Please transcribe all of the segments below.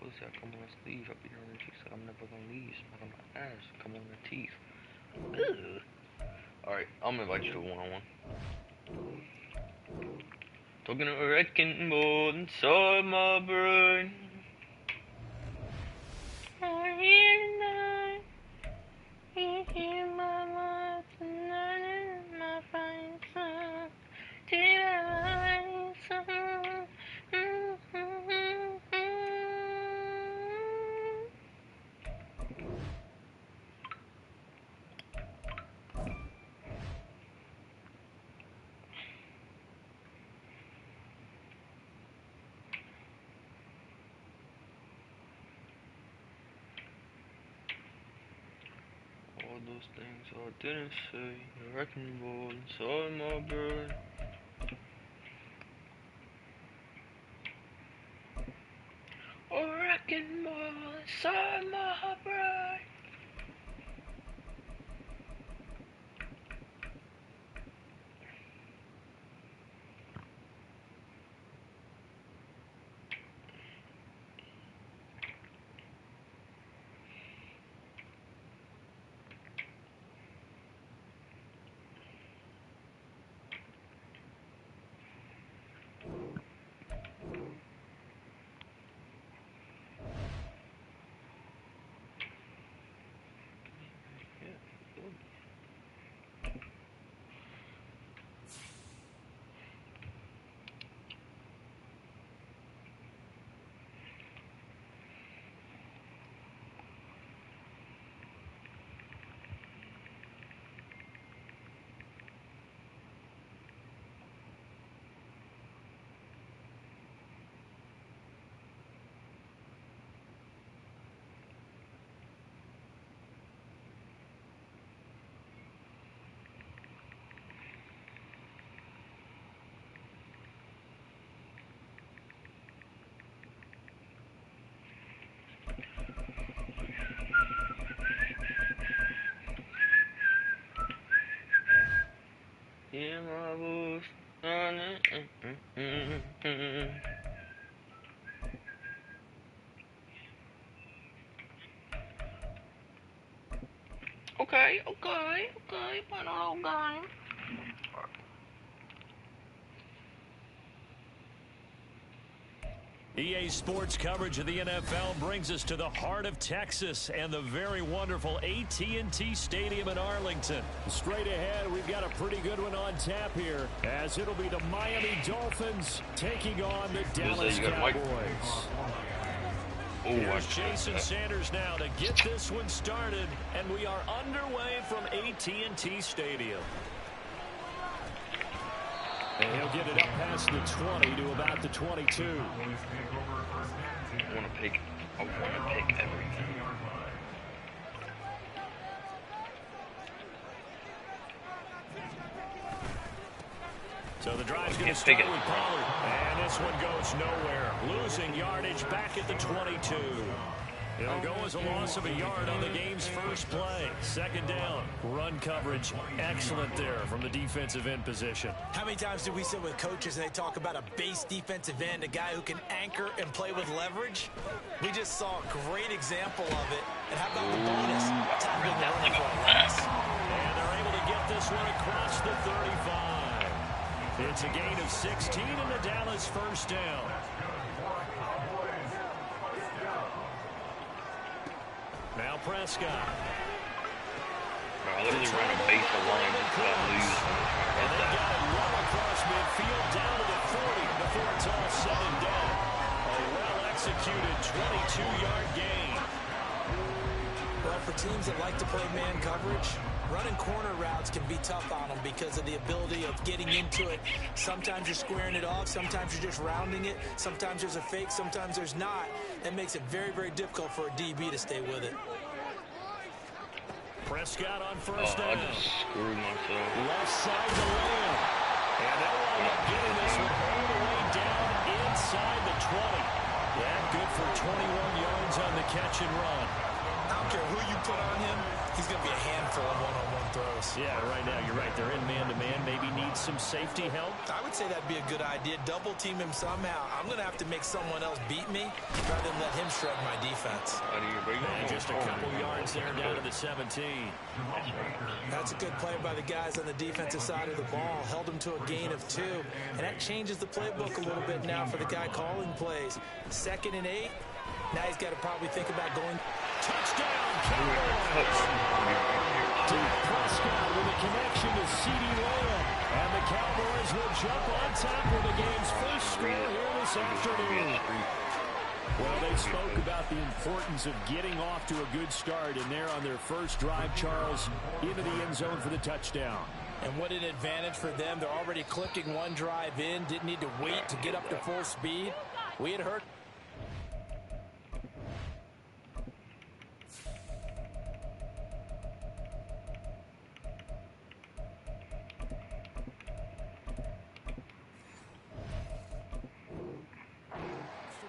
pussy, I come on the sleeve. I beat her on the cheeks like I'm never gonna leave. Smack on my ass, come on the teeth. Alright, I'm gonna invite you to a one-on-one. Talking a wrecking ball inside my brain. I hear tonight, you hear my voice tonight in my fine song. Did I song? All those things I didn't say, a wrecking ball inside my brain. A wrecking ball inside my brain. Hear my voice. Okay, but not okay. EA Sports coverage of the NFL brings us to the heart of Texas and the very wonderful AT&T Stadium in Arlington. Straight ahead, we've got a pretty good one on tap here, as it'll be the Miami Dolphins taking on the Dallas Cowboys. Here's Jason Sanders now to get this one started, and we are underway from AT&T Stadium. And he'll get it up past the 20 to about the 22. I want to pick everything. So the drive's going to start with Pollard. And this one goes nowhere. Losing yardage back at the 22. It'll go as a loss of a yard on the game's first play. Second down. Run coverage excellent there from the defensive end position. How many times do we sit with coaches and they talk about a base defensive end, a guy who can anchor and play with leverage? We just saw a great example of it. And how about the bonus? Tackling the run for a loss. And they're able to get this one across the 35. It's a gain of 16 and the Dallas first down. Now Prescott. I literally ran a base of line until I lose. And they got it well across midfield down to the 40 before it's all said and done. A well-executed 22-yard gain. Well, for teams that like to play man coverage, running corner routes can be tough on them because of the ability of getting into it. Sometimes you're squaring it off. Sometimes you're just rounding it. Sometimes there's a fake. Sometimes there's not. That makes it very, very difficult for a DB to stay with it. Prescott on first down. I just screwed myself. Left side to Lamb. And they'll wind up getting this one all the way down inside the 20. Yeah, good for 21 yards on the catch and run. I don't care who you put on him. He's going to be a handful of one-on-one throws. Yeah, right now you're right. They're in man-to-man. Maybe needs some safety help. I would say that'd be a good idea. Double team him somehow. I'm going to have to make someone else beat me rather than let him shred my defense. And just a couple yards there down to the 17. That's a good play by the guys on the defensive side of the ball. Held him to a gain of 2. And that changes the playbook a little bit now for the guy calling plays. 2nd and 8. Now he's got to probably think about going. Touchdown, Cowboys! Dak Prescott with a connection to CeeDee Lamb. And the Cowboys will jump on top with the game's first score here this afternoon. Well, they spoke about the importance of getting off to a good start, and they're on their first drive, Charles, into the end zone for the touchdown. And what an advantage for them. They're already clicking one drive in, didn't need to wait to get up to full speed. We had heard.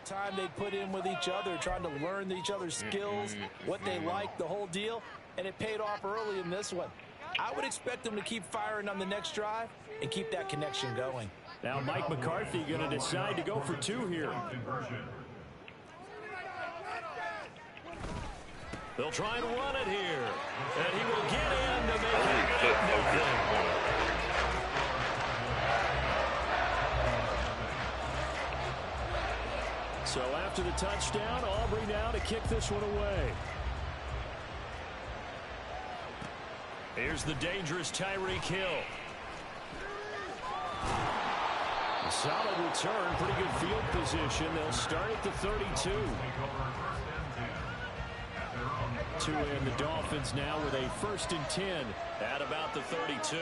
Time they put in with each other, trying to learn each other's skills, what they like, the whole deal, and it paid off early in this one. I would expect them to keep firing on the next drive and keep that connection going. Now Mike McCarthy going to decide to go for 2 here. They'll try and run it here, and he will get in to make it. So after the touchdown, Aubrey now to kick this one away. Here's the dangerous Tyreek Hill. A solid return, pretty good field position. They'll start at the 32. To end the Dolphins now with a 1st and 10 at about the 32.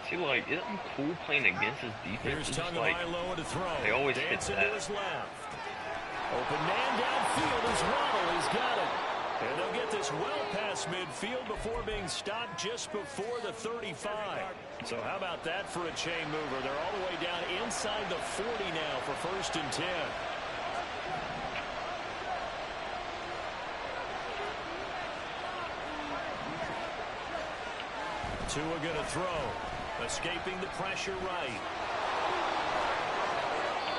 See, like, isn't it cool playing against his defense? Here's Tagovailoa to throw. They always hit Dancing that. to his left. Open man downfield is Waddle. He's got it. And they'll get this well past midfield before being stopped just before the 35. So how about that for a chain mover? They're all the way down inside the 40 now for 1st and 10. Tua going to throw. Escaping the pressure right.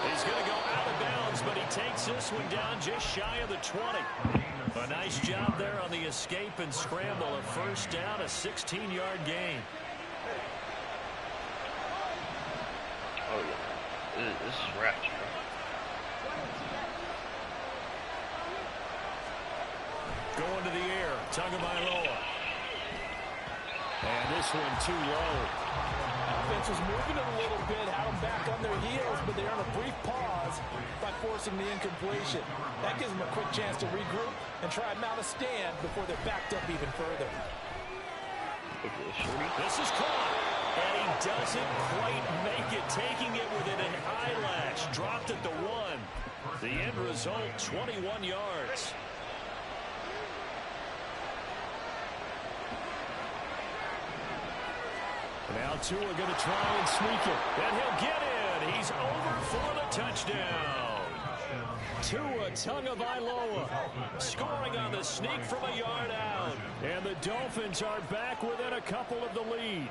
He's going to go out of bounds, but he takes this one down just shy of the 20. A nice job there on the escape and scramble. A 1st down, a 16-yard gain. Oh, yeah. This is ratchet, bro. Going to the air. Tagovailoa. And this one too low. Offense was moving it a little bit, had them back on their heels, but they're on a brief pause by forcing the incompletion. That gives them a quick chance to regroup and try and mount a stand before they're backed up even further. This is caught, and he doesn't quite make it, taking it within an eyelash. Dropped at the 1. The end result, 21 yards. Now Tua going to try and sneak it, and he'll get in. He's over for the touchdown. Tua Tagovailoa scoring on the sneak from a yard out. And the Dolphins are back within a couple of the lead.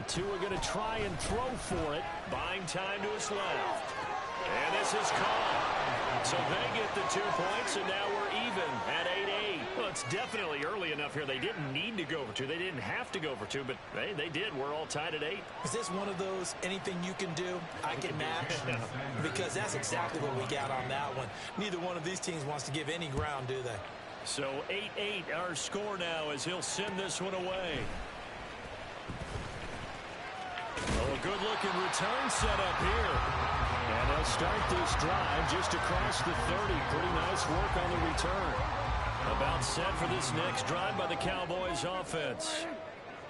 Tua going to try and throw for it. Buying time to his left. And this is caught. So they get the 2 points, and now we're even at 8-8. Well, it's definitely early enough here. They didn't need to go for 2. They didn't have to go for 2, but they did. We're all tied at 8. Is this one of those anything you can do, I can match? Because that's exactly what we got on that one. Neither one of these teams wants to give any ground, do they? So 8-8 our score now as he'll send this one away. Oh, a good-looking return set up here. And they'll start this drive just across the 30. Pretty nice work on the return. About set for this next drive by the Cowboys offense.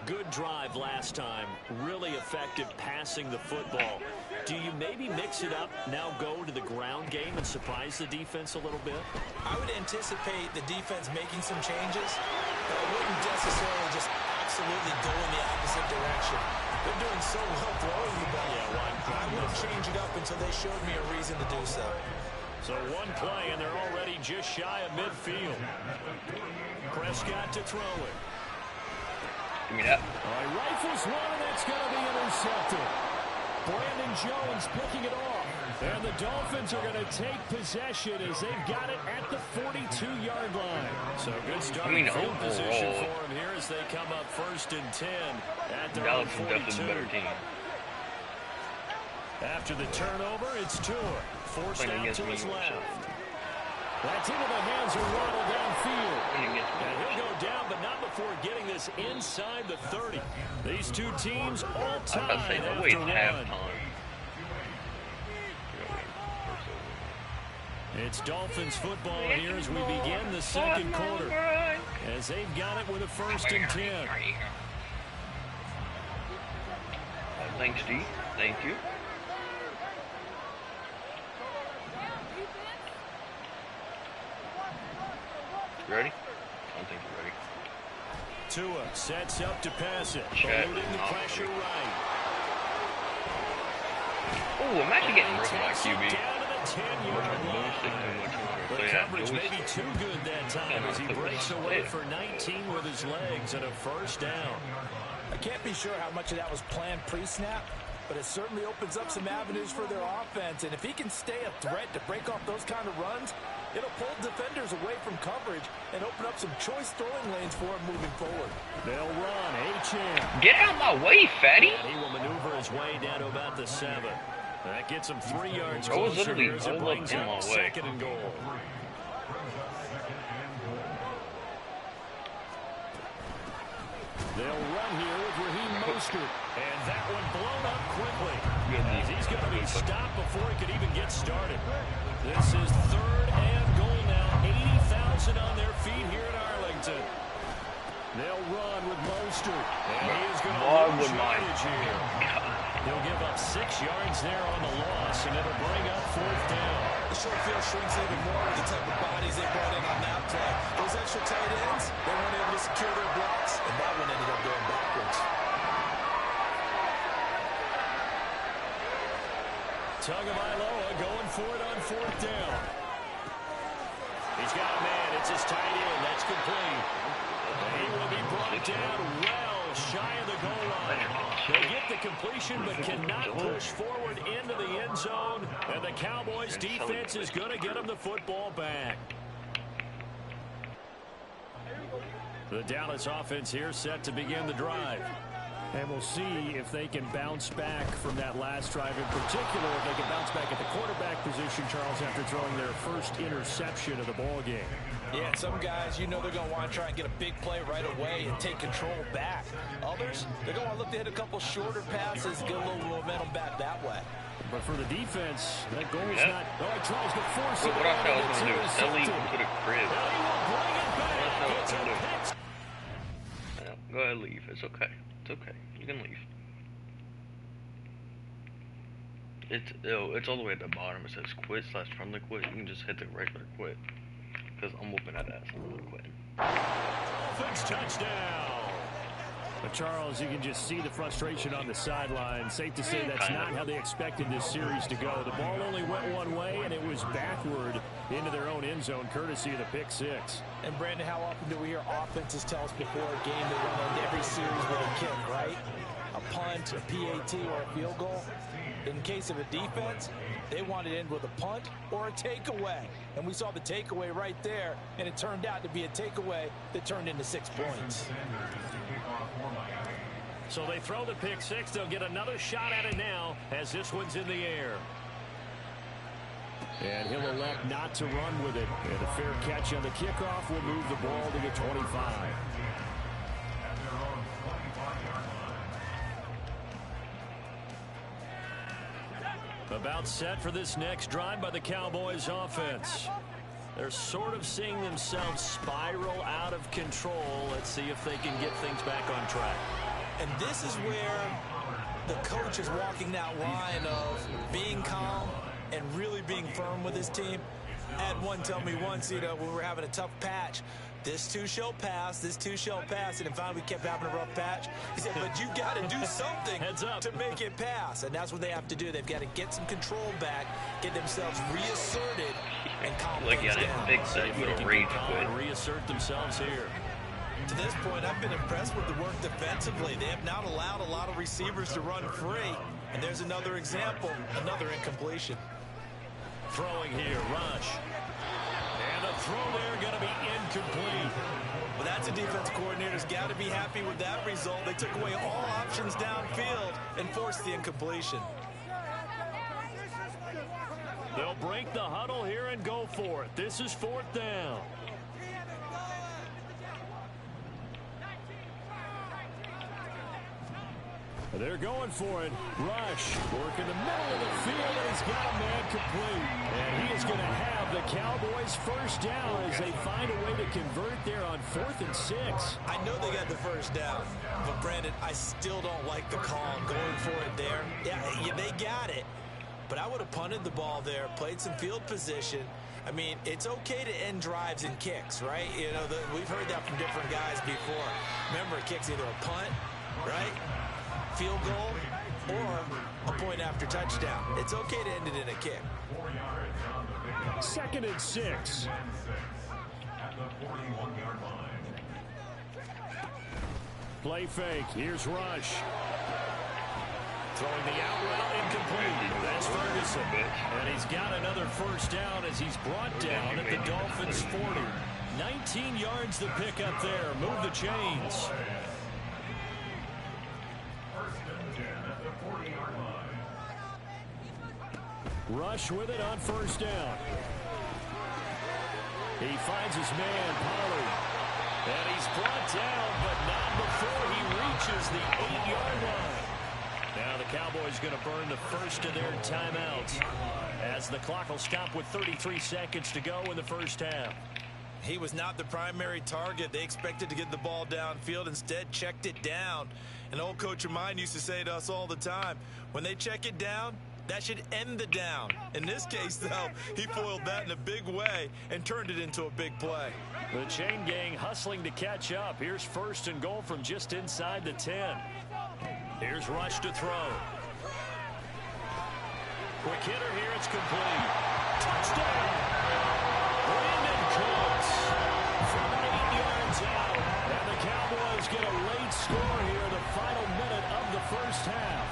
Good drive last time. Really effective passing the football. Do you maybe mix it up, now go to the ground game and surprise the defense a little bit? I would anticipate the defense making some changes, but I wouldn't necessarily just absolutely go in the opposite direction. They're doing so well throwing the ball. I wouldn't change it up until they showed me a reason to do so. So one play, and they're already just shy of midfield. Prescott to throw it. Give me that. Rifles one, and that's going to be intercepted. Brandon Jones picking it off. And the Dolphins are going to take possession as they've got it at the 42-yard line. So good starting field position for them here as they come up 1st and 10 at their own 42. Definitely the better team. After the turnover, it's Tua. Forced out to his left. That's into the hands of Waddle downfield. And he'll go down, but not before getting this inside the 30. These two teams all tied after one. It's Dolphins football here as we begin the second quarter. As they've got it with a 1st and 10. Thanks, D. Thank you. Ready? I don't think you're ready. Tua sets up to pass it. Eluding the pressure right. Oh, I'm actually getting rid of my QB. The coverage may be too good that time as he breaks away for 19 with his legs and a 1st down. I can't be sure how much of that was planned pre-snap, but it certainly opens up some avenues for their offense. And if he can stay a threat to break off those kind of runs, it'll pull defenders away from coverage and open up some choice throwing lanes for him moving forward. They'll run. Achane. Get out of my way, fatty. And he will maneuver his way down to about the 7. That gets him 3 yards closer here as it brings up 2nd and goal. They'll run here with Raheem Mostert. And that one blown up quickly. As he's going to be stopped before he could even get started. This is 3rd and goal now. 80,000 on their feet here in Arlington. They'll run with Mostert. And he is going to lose yardage here. He'll give up 6 yards there on the loss, and it'll bring up 4th down. The short field shrinks even more with the type of bodies they brought in on that play. Those extra tight ends, they weren't able to secure their blocks, and that one ended up going backwards. Tagovailoa going for it on 4th down. He's got a man. It's his tight end. That's complete. And he will be brought down well shy of the goal line. They get the completion but cannot push forward into the end zone. And the Cowboys defense is going to get them the football back. The Dallas offense here set to begin the drive. And we'll see if they can bounce back from that last drive. In particular, if they can bounce back at the quarterback position, Charles, after throwing their first interception of the ball game. Yeah, some guys, you know they're going to want to try and get a big play right away and take control back. Others, they're going to look to hit a couple shorter passes, get a little momentum back that way. But for the defense, that goal is not... Oh, he tries to force it. What I thought I was going to do is sell him to the crib. He will bring it back. It's a pick. Go ahead, leave. It's okay. It's okay. You can leave. It's all the way at the bottom. It says quit / from the quit. You can just hit the regular quit. Because I'm whooping that ass. I'm not quitting. Dolphins touchdown. But Charles, you can just see the frustration on the sideline. Safe to say that's not how they expected this series to go. The ball only went one way, and it was backward into their own end zone, courtesy of the pick six. And Brandon, how often do we hear offenses tell us before a game they want to end every series with a kick, right? A punt, a PAT, or a field goal. In case of a defense, they want to end with a punt or a takeaway. And we saw the takeaway right there, and it turned out to be a takeaway that turned into 6 points. So they throw the pick six. They'll get another shot at it now as this one's in the air. And he'll elect not to run with it. And a fair catch on the kickoff will move the ball to the 25. About set for this next drive by the Cowboys offense. They're sort of seeing themselves spiral out of control. Let's see if they can get things back on track. And this is where the coach is walking that line of being calm and really being firm with his team. I had one tell me once, when we were having a tough patch, this too shall pass, this too shall pass, and then finally we kept having a rough patch. He said, but you got to do something to make it pass, and that's what they have to do. They've got to get some control back, get themselves reasserted, and calm things down. Fix that little rage quit. Reassert themselves here. To this point, I've been impressed with the work defensively. They have not allowed a lot of receivers to run free, and there's another example, another incompletion. Throwing here, Rush. And the throw there going to be incomplete. Well, that's a defense coordinator's got to be happy with that result. They took away all options downfield and forced the incompletion. They'll break the huddle here and go for it. This is 4th down. They're going for it. Rush work in the middle of the field, and he's got a man complete. And he is going to have the Cowboys first down as they find a way to convert there on 4th and 6. I know they got the first down, but Brandon, I still don't like the call going for it there. Yeah, they got it, but I would have punted the ball there, played some field position. I mean, it's okay to end drives and kicks, right? We've heard that from different guys before. Remember, a kick's either a punt, right? Field goal or a point after touchdown. It's okay to end it in a kick. 2nd and 6. Play fake. Here's Rush. Throwing the out route incomplete. That's Ferguson. And he's got another first down as he's brought down at the Dolphins' 40. 19 yards to pick up there. Move the chains. Rush with it on first down. He finds his man, Pollard. And he's brought down, but not before he reaches the 8-yard line. Now the Cowboys going to burn the first of their timeouts as the clock will stop with 33 seconds to go in the first half. He was not the primary target. They expected to get the ball downfield. Instead, checked it down. An old coach of mine used to say to us all the time, when they check it down, that should end the down. In this case, though, he foiled that in a big way and turned it into a big play. The chain gang hustling to catch up. Here's 1st and goal from just inside the 10. Here's Rush to throw. Quick hitter here. It's complete. Touchdown. Brandon Cooks from 8 yards out. And the Cowboys get a late score here in the final minute of the first half.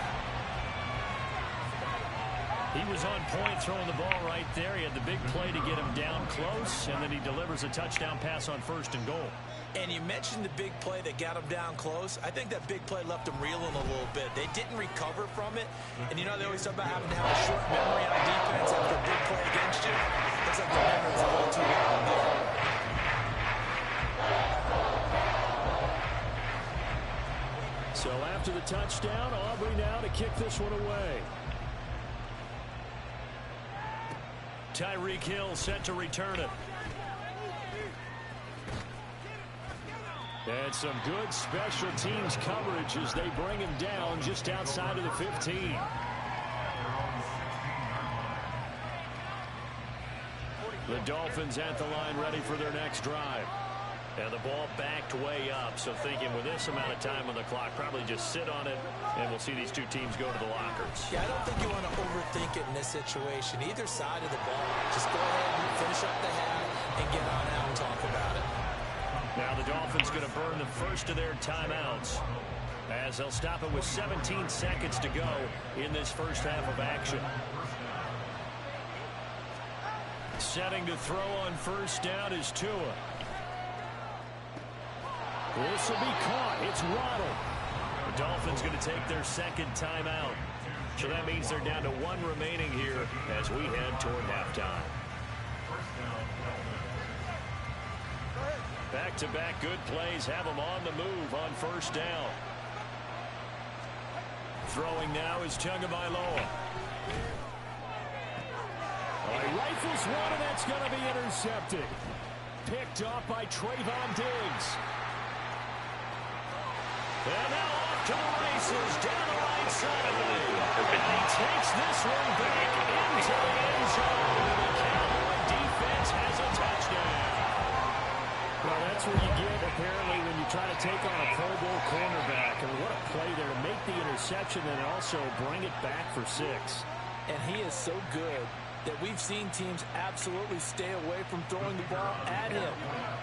He was on point throwing the ball right there. He had the big play to get him down close, and then he delivers a touchdown pass on 1st and goal. And you mentioned the big play that got him down close. I think that big play left him reeling a little bit. They didn't recover from it. And, they always talk about having to have a short memory on defense after a big play against you. Looks like the memory's a little too long there. So after the touchdown, Aubrey now to kick this one away. Tyreek Hill set to return it. And some good special teams coverage as they bring him down just outside of the 15. The Dolphins at the line ready for their next drive. And the ball backed way up, so thinking with this amount of time on the clock, probably just sit on it, and we'll see these two teams go to the lockers. Yeah, I don't think you want to overthink it in this situation. Either side of the ball, just go ahead and finish up the half and get on out and talk about it. Now the Dolphins going to burn the first of their timeouts as they'll stop it with 17 seconds to go in this first half of action. Setting to throw on first down is Tua. This will be caught. It's Waddle. The Dolphins going to take their second timeout. So that means they're down to one remaining here as we head toward halftime. Back-to-back good plays have them on the move on first down. Throwing now is Tagovailoa. He rifles one, and that's going to be intercepted. Picked off by Trayvon Diggs. And now off to the races, down the right side. And he takes this one back into the end zone. The Cowboy defense that's what you get, apparently, when you try to take on a Pro Bowl cornerback. And what a play there to make the interception and also bring it back for 6. And he is so good that we've seen teams absolutely stay away from throwing the ball at him.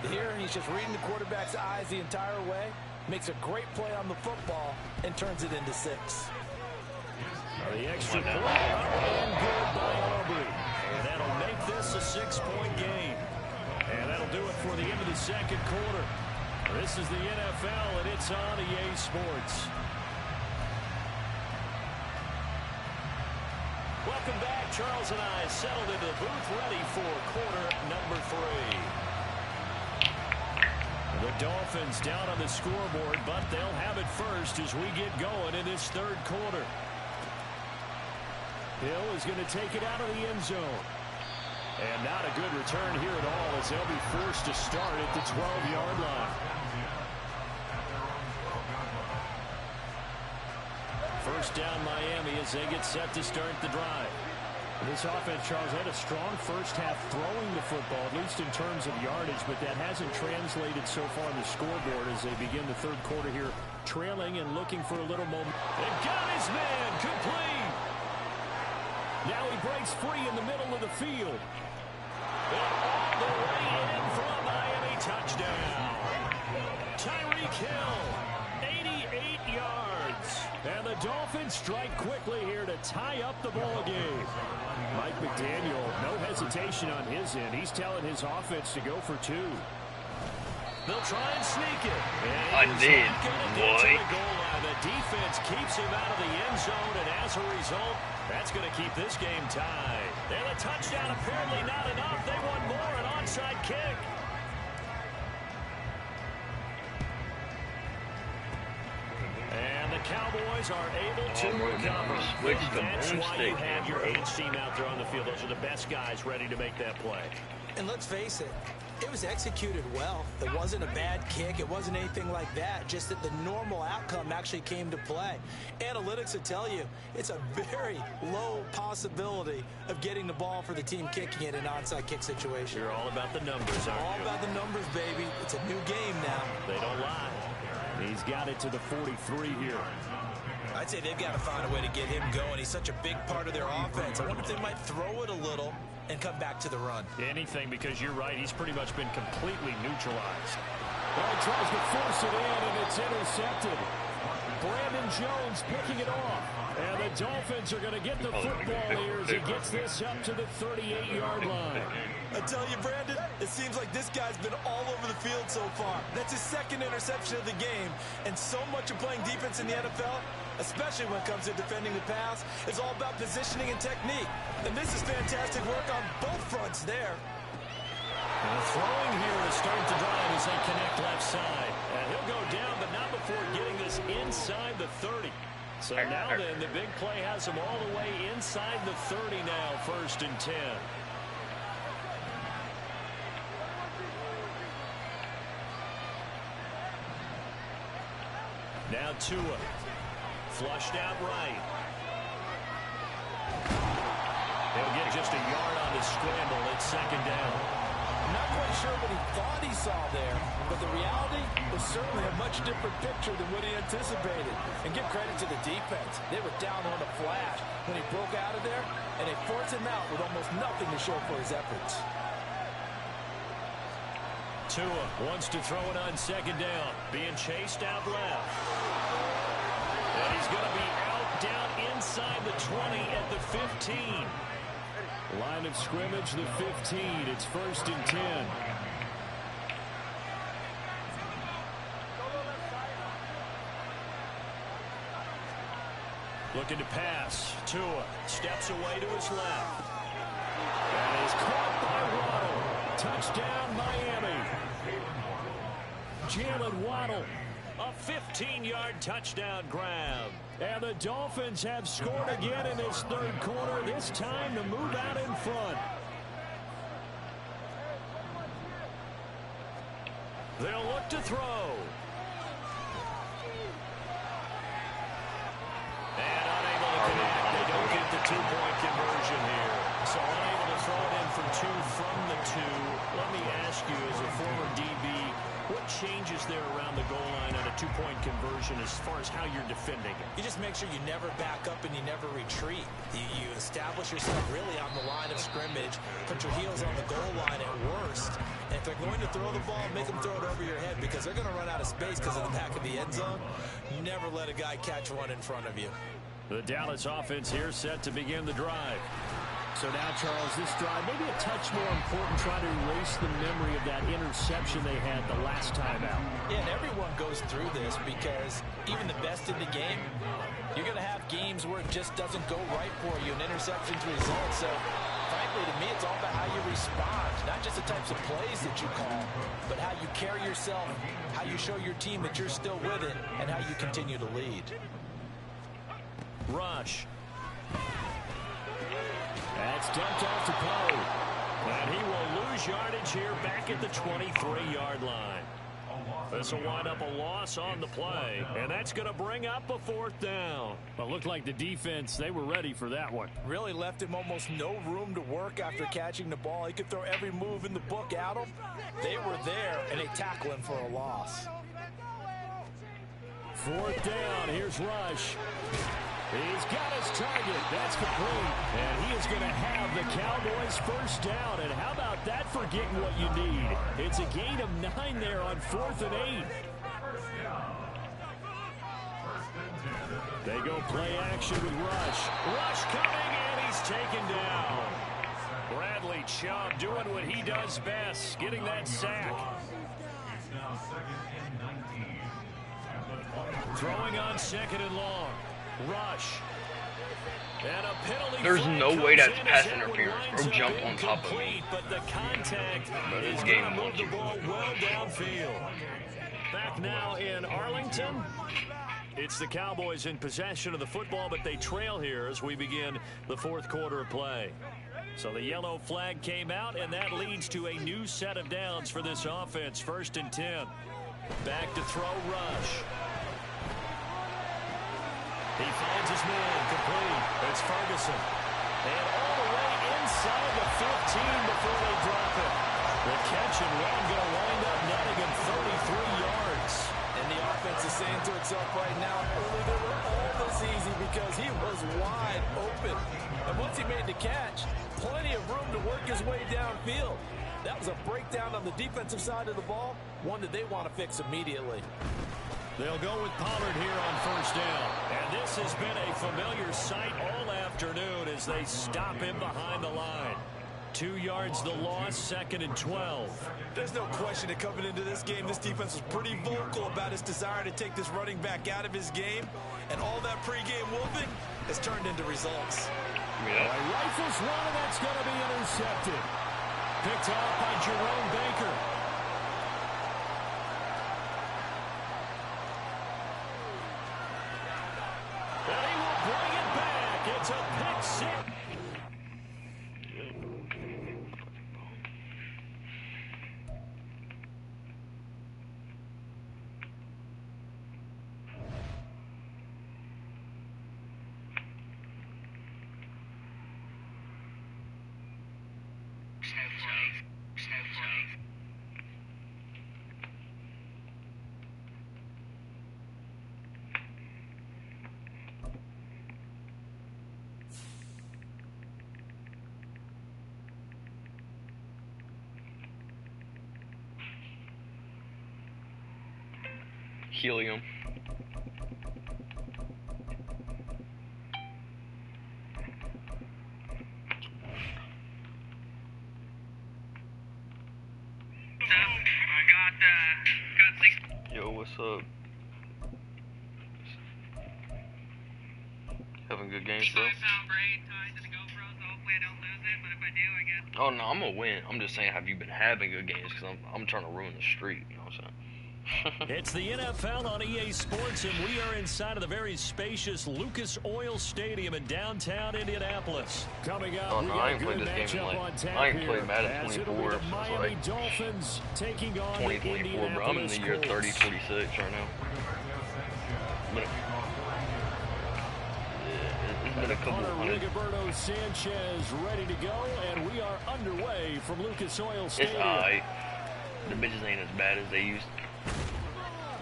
Here, he's just reading the quarterback's eyes the entire way, makes a great play on the football, and turns it into 6. The extra point, and good by Aubrey. And that'll make this a 6-point game. And that'll do it for the end of the second quarter. This is the NFL, and it's on EA Sports. Welcome back. Charles and I settled into the booth, ready for quarter number 3. The Dolphins down on the scoreboard, but they'll have it first as we get going in this third quarter. Hill is going to take it out of the end zone. And not a good return here at all as they'll be forced to start at the 12-yard line. First down Miami as they get set to start the drive. This offense, Charles, had a strong first half throwing the football, at least in terms of yardage, but that hasn't translated so far on the scoreboard as they begin the third quarter here, trailing and looking for a little moment. And got his man complete. Now he breaks free in the middle of the field. And all the way in from Miami, touchdown. Tyreek Hill, 88 yards. And the Dolphins strike quickly here to tie up the ball game. Mike McDaniel, no hesitation on his end. He's telling his offense to go for 2. They'll try and sneak it. I did. Boy. The defense keeps him out of the end zone, and as a result, that's going to keep this game tied. And a touchdown apparently not enough. They want more, an onside kick. And the Cowboys are able to recover. That's why you have your H team out there on the field. Those are the best guys ready to make that play. And let's face it, it was executed well. It wasn't a bad kick. It wasn't anything like that. Just that the normal outcome actually came to play. Analytics will tell you it's a very low possibility of getting the ball for the team kicking it in an onside kick situation. You're all about the numbers, aren't you? All about the numbers, baby. It's a new game now. They don't lie. He's got it to the 43 here. I'd say they've got to find a way to get him going. He's such a big part of their offense. I wonder if they might throw it a little and come back to the run. Anything, because you're right. He's pretty much been completely neutralized. Well, he tries to force it in, and it's intercepted. Brandon Jones picking it off. And the Dolphins are going to get the football here as he gets this up to the 38-yard line. I tell you, Brandon, it seems like this guy's been all over the field so far. That's his second interception of the game. And so much of playing defense in the NFL, especially when it comes to defending the pass, is all about positioning and technique. And this is fantastic work on both fronts there. And throwing here to start the drive as they connect left side. And he'll go down, but not before getting this inside the 30. So now then, the big play has him all the way inside the 30 now, 1st and 10. Now Tua, flushed out right. He'll get just a yard on the scramble. It's 2nd down. I'm not quite sure what he thought he saw there, but the reality was certainly a much different picture than what he anticipated. And give credit to the defense. They were down on the flash when he broke out of there, and they forced him out with almost nothing to show for his efforts. Tua wants to throw it on 2nd down, being chased out left. And he's going to be out down inside the 20 at the 15. Line of scrimmage, the 15. It's 1st and 10. Looking to pass. Tua steps away to his left. And is caught by Waddle. Touchdown, Miami. Jalen Waddle, a 15-yard touchdown grab. And the Dolphins have scored again in this third quarter, this time to move out in front. They'll look to throw. And unable to connect. They don't get the 2-point conversion here. So unable to throw it in for 2 from the 2. Let me ask you, as a former DB, conversion as far as how you're defending it? You just make sure you never back up and you never retreat. You establish yourself really on the line of scrimmage, put your heels on the goal line at worst, and if they're going to throw the ball, make them throw it over your head because they're going to run out of space because of the back of the end zone. Never let a guy catch one in front of you. The Dallas offense here set to begin the drive. So now, Charles, this drive maybe a touch more important, trying to erase the memory of that interception they had the last time out. Yeah, and everyone goes through this because even the best in the game, you're going to have games where it just doesn't go right for you, and interceptions result. So, frankly, to me, it's all about how you respond, not just the types of plays that you call, but how you carry yourself, how you show your team that you're still with it, and how you continue to lead. Rush. That's dumped off to Poe. And he will lose yardage here back at the 23-yard line. This will wind up a loss on the play. And that's going to bring up a fourth down. Well, it looked like the defense, they were ready for that one. Really left him almost no room to work after catching the ball. He could throw every move in the book at him. They were there, and they tackle him for a loss. Fourth down. Here's Rush. He's got his target. That's complete. And he is going to have the Cowboys first down. And how about that for getting what you need? It's a gain of 9 there on 4th and 8. They go play action with Rush. Rush coming, and he's taken down. Bradley Chubb doing what he does best, getting that sack. Throwing on 2nd and long. Rush. And a penalty. There's no way that's pass interference or jump on top of me. But the contact is going to move the ball well downfield. Back now in Arlington. It's the Cowboys in possession of the football, but they trail here as we begin the 4th quarter of play. So the yellow flag came out, and that leads to a new set of downs for this offense. 1st and 10. Back to throw Rush. He finds his man, complete. It's Ferguson. And all the way inside the 15 before they drop it. The catch and run going to wind up netting him 33 yards. And the offense is saying to itself right now, only they were all this easy because he was wide open. And once he made the catch, plenty of room to work his way downfield. That was a breakdown on the defensive side of the ball, one that they want to fix immediately. They'll go with Pollard here on 1st down. And this has been a familiar sight all afternoon as they stop him behind the line. 2 yards the loss, 2nd and 12. There's no question that coming into this game, this defense was pretty vocal about its desire to take this running back out of his game. And all that pregame whooping has turned into results. Yeah. A rifles run, and that's going to be intercepted. Picked off by Jerome Baker. It's a pick six. Helium. Yo, what's up? Having good games, bro? Oh no, I'm gonna win. I'm just saying, have you been having good games? Because I'm trying to ruin the streak. You know what I'm saying? It's the NFL on EA Sports, and we are inside of the very spacious Lucas Oil Stadium in downtown Indianapolis. Coming up, we got a good matchup on tap I ain't played Madden 24 since Miami like Dolphins taking on 2024, bro. I'm in the year 3026 right now. But, it's been a couple hundred. Rigoberto Sanchez ready to go, and we are underway from Lucas Oil Stadium. It's alright. The bitches ain't as bad as they used to.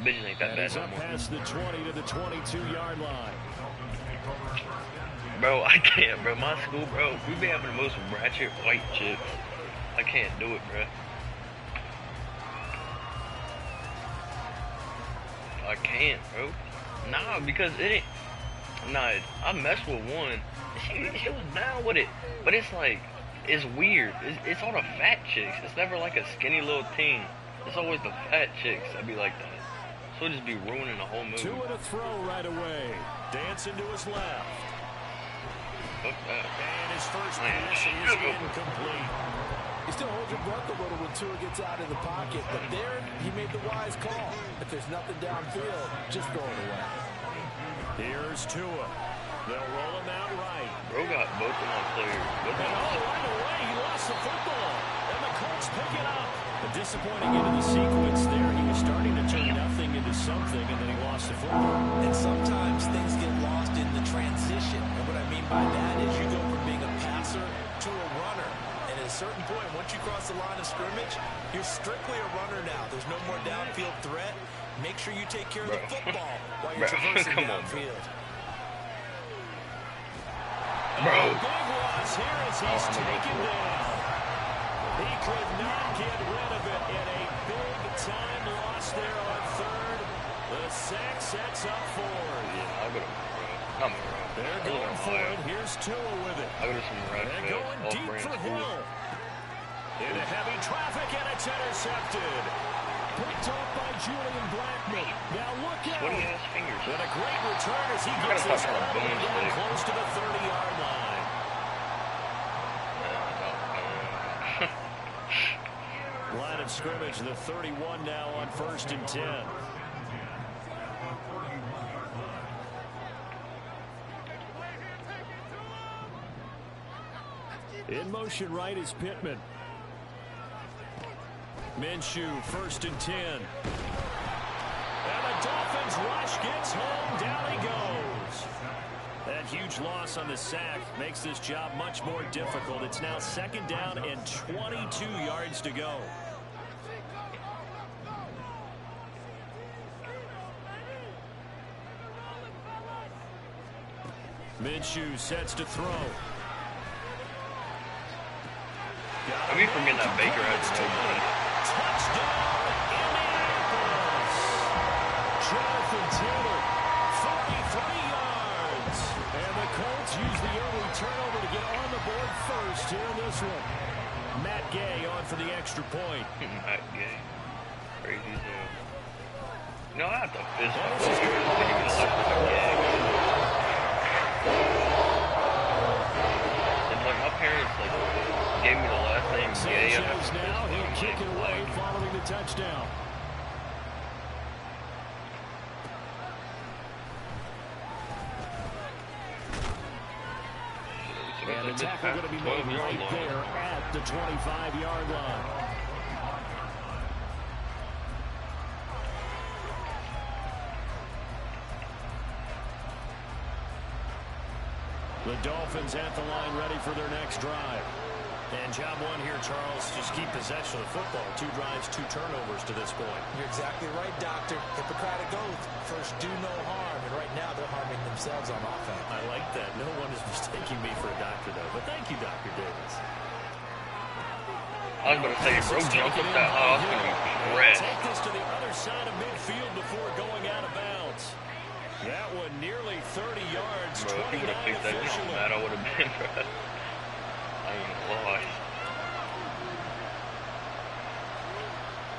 Bitches ain't that And bad he's no up more. past the 20 to the 22-yard line. Bro, I can't, bro. My school, bro, we be having the most ratchet white chicks. I can't do it, bro. I can't, bro. Nah, because it ain't. Nah, I messed with one. She was down with it, but it's like, it's weird. It's all the fat chicks. It's never like a skinny little teen. It's always the fat chicks that be like that. So it just be ruining the whole movie. Two and a throw right away. Dancing to his left. Fuck that. And his first pass is incomplete. He still holds your breath a little when Tua gets out of the pocket, but there he made the wise call. If there's nothing downfield, just throw it away. Here's Tua. They'll roll him out right. Bro got both of my players. Both of And my right away, he lost the football. And the Colts pick it up. A disappointing end of the sequence there. He was starting to turn nothing into something, and then he lost the football. And sometimes things get lost in the transition. And what I mean by that is you go from being a passer to a runner. And at a certain point, once you cross the line of scrimmage, you're strictly a runner now. There's no more downfield threat. Make sure you take care of the football while you're traversing downfield. Bro. Big loss here as he's taken down. He could not get rid of it in a big-time loss there on third. The sack sets up fourth. Yeah, I'll go to bro. I'm bro. They're going for it. Here's Tua with it. I'll go to some red They're field. going All deep brand for school. Hill. Into heavy traffic, and it's intercepted. Picked off by Julian Blackman. Now look out. Sweaty ass fingers. And a great return as he I gets gotta this stop trying to all the way boom down stick. close to the 30-yard line. Line of scrimmage, the 31 now on 1st and 10. In motion right is Pittman. Minshew, 1st and 10. And the Dolphins rush gets home. Down he goes. That huge loss on the sack makes this job much more difficult. It's now 2nd down and 22 yards to go. Minshew sets to throw. I be forgetting that Baker has no money. Touchdown, Indianapolis. Jonathan Taylor, 43 yards. And the Colts use the early turnover to get on the board first here in this one. Matt Gay on for the extra point. Matt Gay. Crazy as hell. No, I have to fist my This is player. good. They give me the left of the Gay. It's like my parents like gave me the last name Gay. I have to Sanchez fist now, my he'll kick it away flag. following the touchdown. And the tackle going to be made right there at the 25-yard line. The Dolphins at the line ready for their next drive. And job one here, Charles, just keep possession of the football. 2 drives, 2 turnovers to this point. You're exactly right, Doctor. Hippocratic oath. First, do no harm. And right now, they're harming themselves on offense. I like that. No one is mistaking me for a doctor, though. But thank you, Dr. Davis. I was about to say, bro, jumped up that high. I was going to be pressed. Take this to the other side of midfield before going out of bounds. That one nearly 30 yards, Bro, if you would have 29 picked that, you know official. how mad I would have been, bro. I ain't gonna lie.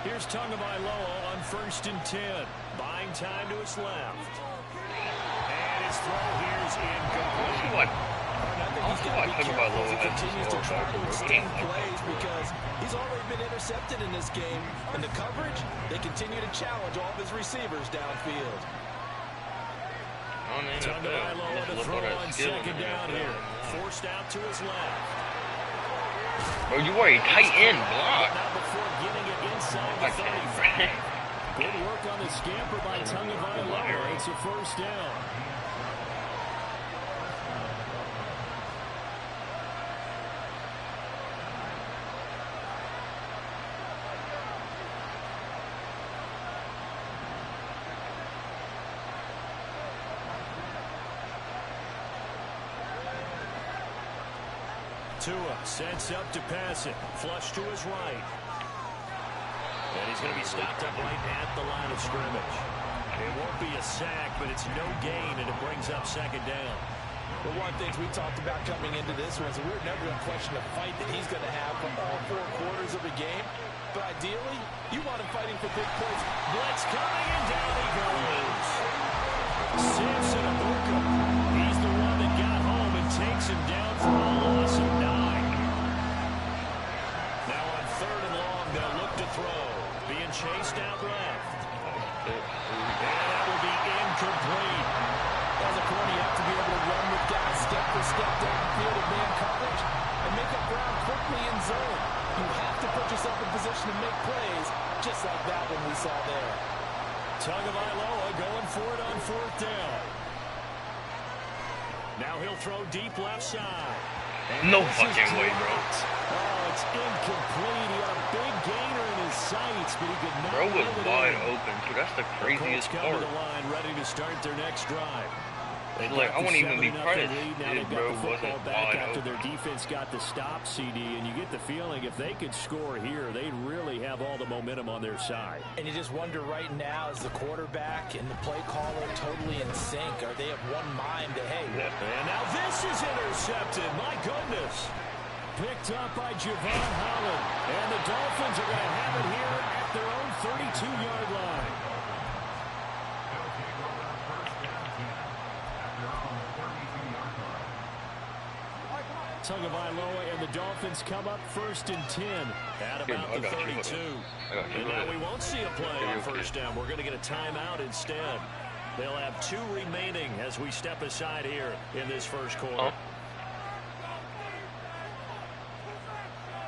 Here's Tagovailoa on 1st and 10. Buying time to his left. And his throw here's incomplete. I think he's got to be careful as he continues to try to extend plays because he's already been intercepted in this game. And the coverage, they continue to challenge all of his receivers downfield. Tagovailoa to throw on 2nd down here. Forced out to his left. Bro, you are a tight end block. Now before getting it inside the 35. Good work on the scamper by Tagovailoa. It's a 1st down. Tua sets up to pass it. Flush to his right. And he's going to be stopped up right at the line of scrimmage. It won't be a sack, but it's no gain, and it brings up second down. Well, one of the things we talked about coming into this one is we're never going to question the fight that he's going to have for all 4 quarters of a game. But ideally, you want him fighting for big plays. Blitz coming, and down he goes. Samson Abuka. He's the one that got home and takes him down for a loss of 9. Now on 3rd and long, they'll look to throw. Being chased out left. And that will be incomplete. As a corner, you have to be able to run with guys step for step downfield in man coverage and make up ground quickly in zone. You have to put yourself in position to make plays, just like that one we saw there. Tagovailoa going for it on 4th down. Now he'll throw deep left side. And no fucking way, bro. Oh, it's incomplete. He had a big gainer in his sights, but he could not. Bro was wide open, too. That's the craziest part. part. The line ready to start their next drive. Like, I wouldn't even be proud of it, bro, wasn't wide after open. Their defense got the stop, CD, and you get the feeling if they could score here, they'd really have all the momentum on their side. And you just wonder right now, is the quarterback and the play caller totally in sync? Are they of one mind to, hey? Yeah. And now this is intercepted. My goodness. Picked up by Javon Holland. And the Dolphins are going to have it here at their own 32-yard line. Tagovailoa and the Dolphins come up 1st and 10 at about the 32. And now we won't see a play on 1st down. We're going to get a timeout instead. They'll have 2 remaining as we step aside here in this first quarter.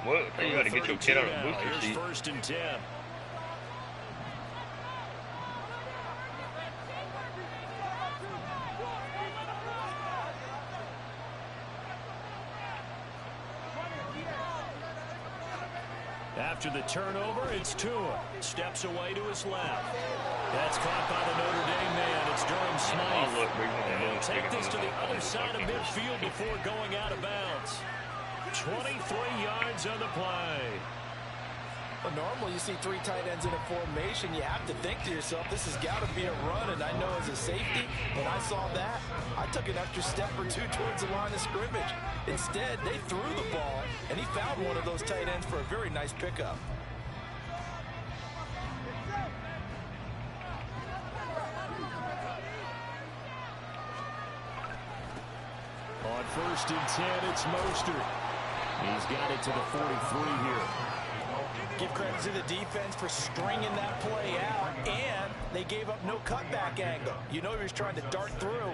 What? You got to get your kid on a booster seat. 1st and 10. After the turnover, it's Tua. Steps away to his left. That's caught by the Notre Dame man. It's Durham Smythe. And he'll take this to the other side of midfield before going out of bounds. 23 yards on the play. Well, normally you see 3 tight ends in a formation. You have to think to yourself, this has got to be a run. And I know as a safety, when I saw that, I took an extra step or 2 towards the line of scrimmage. Instead, they threw the ball, and he found one of those tight ends for a very nice pickup. On 1st and 10, it's Mostert. He's got it to the 43 here. Give credit to the defense for stringing that play out, and they gave up no cutback angle. You know he was trying to dart through.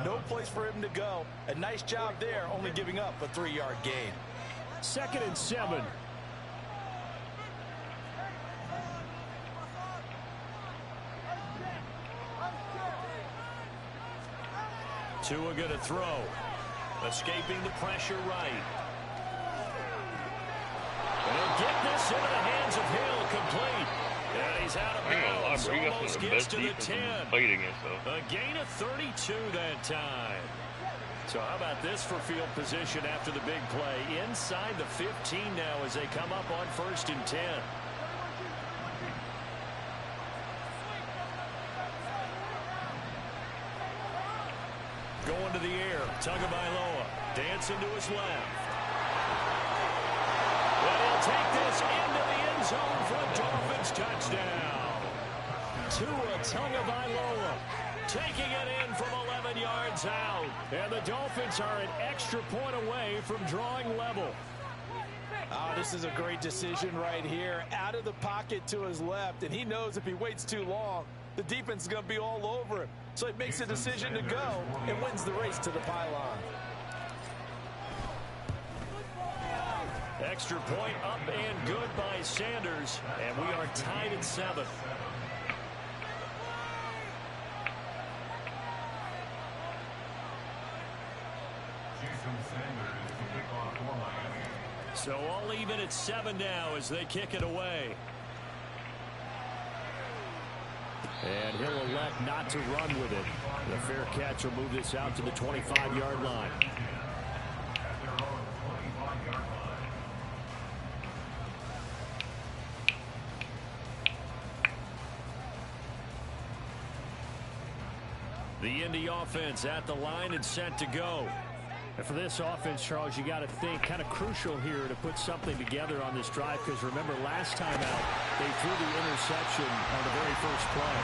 No place for him to go. A nice job there, only giving up a 3-yard gain. 2nd and 7. Tua going to throw. Escaping the pressure right. And he'll get this into the hands of Hill, complete. And he's out of bounds. Almost gets to the 10. A gain of 32 that time. So how about this for field position after the big play? Inside the 15 now as they come up on 1st and 10. Going to the air. Tagovailoa dancing to his left. And he'll take this into the end zone for a Dolphins touchdown. Tua Tagovailoa taking it in from 11 yards out. And the Dolphins are an extra point away from drawing level. Oh, this is a great decision right here. Out of the pocket to his left, and he knows if he waits too long, the defense is going to be all over him. So he makes a decision to go and wins the race to the pylon. Extra point up and good by Sanders, and we are tied at 7. So all even at 7 now as they kick it away. And he'll elect not to run with it. The fair catch will move this out to the 25-yard line. The Indy offense at the line and set to go. And for this offense, Charles, you got to think kind of crucial here to put something together on this drive, because remember last time out they threw the interception on the very first play.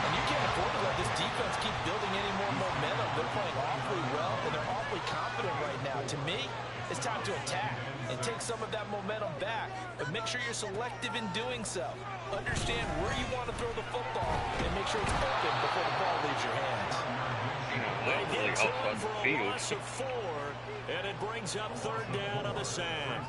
And you can't afford to let this defense keep building any more momentum. They're playing awfully well, and they're awfully confident right now. To me, it's time to attack and take some of that momentum back, but make sure you're selective in doing so. Understand where you want to throw the football and make sure it's open before the ball leaves your hands. They get time for a loss of 4, and it brings up 3rd down on the sand.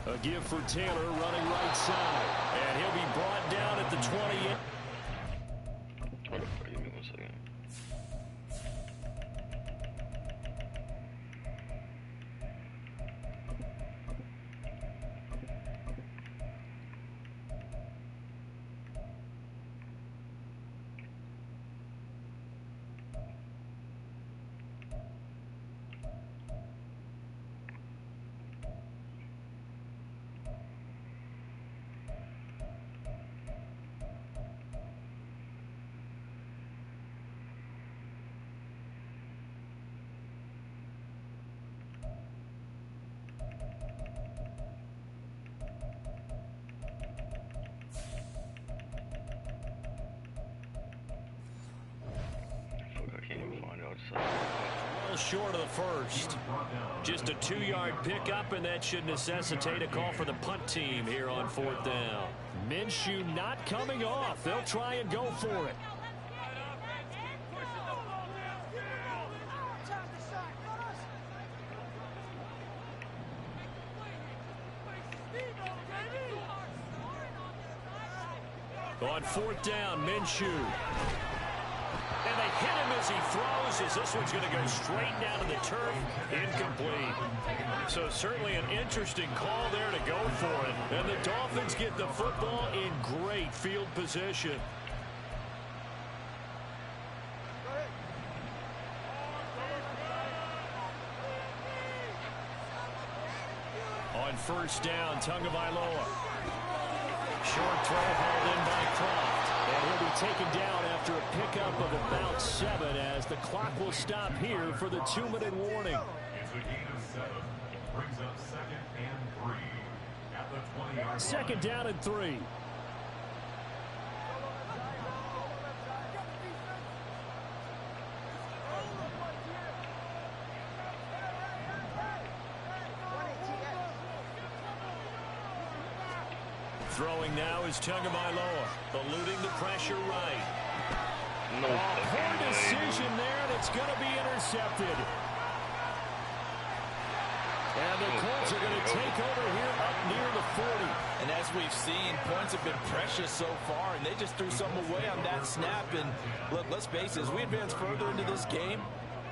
A give for Taylor running right side, and he'll be brought down at the 28. Give me 1 second. Well short of the first. Just a 2-yard pickup, and that should necessitate a call for the punt team here on 4th down. Minshew not coming off. They'll try and go for it. On 4th down, Minshew. And they hit him as he throws, as this one's going to go straight down to the turf. Incomplete. So certainly an interesting call there to go for it. And the Dolphins get the football in great field position. On 1st down, Tagovailoa. Short throw hauled in by Croft. And he'll be taken down after a pickup of about 7 as the clock will stop here for the 2-minute warning. It's a gain of 7. Brings up 2nd and 3 at the 20-yard line. 2nd down and 3. Throwing now is Tagovailoa, eluding the pressure right. No Poor decision there, and it's going to be intercepted. And the Colts are going to take over here up near the 40. And as we've seen, points have been precious so far, and they just threw something away on that snap. And look, let's face it, as we advance further into this game,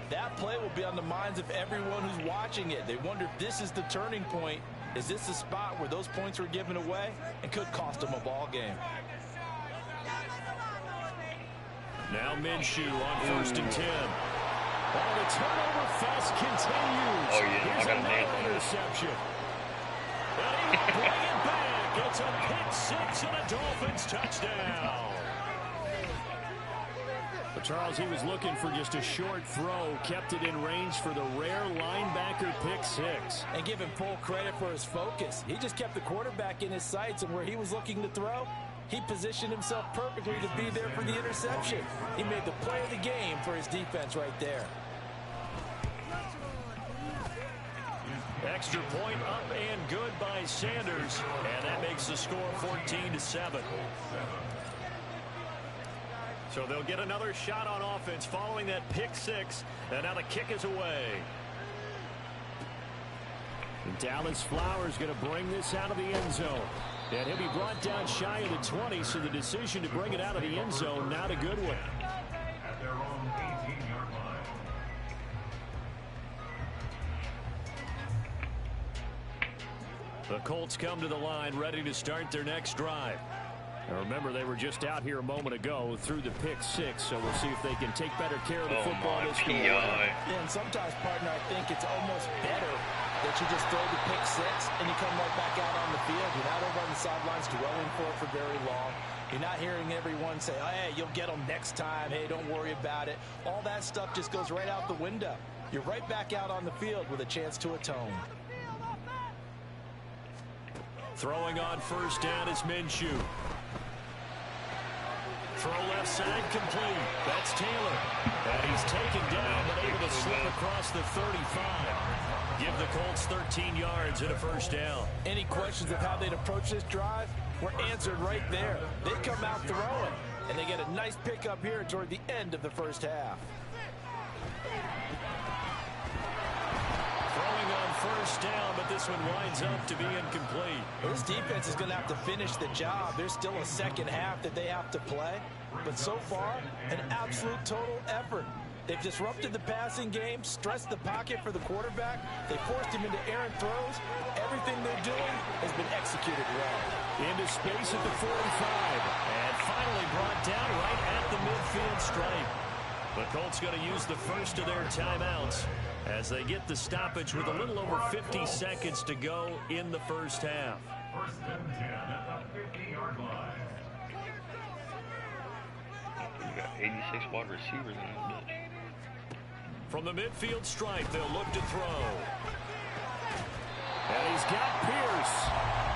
that play will be on the minds of everyone who's watching it. They wonder if this is the turning point. Is this the spot where those points were given away and could cost them a ball game? Now Minshew on 1st and 10. Oh, the turnover fest continues. Oh, yeah. Here's I got another interception. And he will bring it back. It's a pick 6 and a Dolphins touchdown. But Charles, he was looking for just a short throw, kept it in range for the rare linebacker pick 6. And give him full credit for his focus. He just kept the quarterback in his sights, and where he was looking to throw, he positioned himself perfectly to be there for the interception. He made the play of the game for his defense right there. Extra point up and good by Sanders, and that makes the score 14-7. So they'll get another shot on offense following that pick 6, and now the kick is away. And Dallas Flowers going to bring this out of the end zone. And he'll be brought down shy of the 20, so the decision to bring it out of the end zone, not a good one. At their own 18-yard line. The Colts come to the line ready to start their next drive. Now remember, they were just out here a moment ago through the pick 6, so we'll see if they can take better care of the football this go around. Yeah, and sometimes, partner, I think it's almost better that you just throw the pick six and you come right back out on the field. You're not over on the sidelines dwelling for very long. You're not hearing everyone say, oh, hey, you'll get them next time. Hey, don't worry about it. All that stuff just goes right out the window. You're right back out on the field with a chance to atone. Throwing on first down is Minshew. Throw left side complete. That's Taylor. And he's taken down but able to slip across the 35. Give the Colts 13 yards and a first down. Any questions of how they'd approach this drive were answered right there. They come out throwing, and they get a nice pickup here toward the end of the first half. Throwing on first down, but this one winds up to be incomplete. Well, this defense is going to have to finish the job. There's still a second half that they have to play. But so far, an absolute total effort. They've disrupted the passing game, stressed the pocket for the quarterback. They forced him into errant throws. Everything they're doing has been executed well. Into space at the 45. And finally brought down right at the midfield stripe. The Colts going to use the first of their timeouts as they get the stoppage with a little over 50 seconds to go in the first half. First and 10 at the 50-yard line. You got 86 wide receivers in this bitch. From the midfield stripe, they'll look to throw. And he's got Pierce.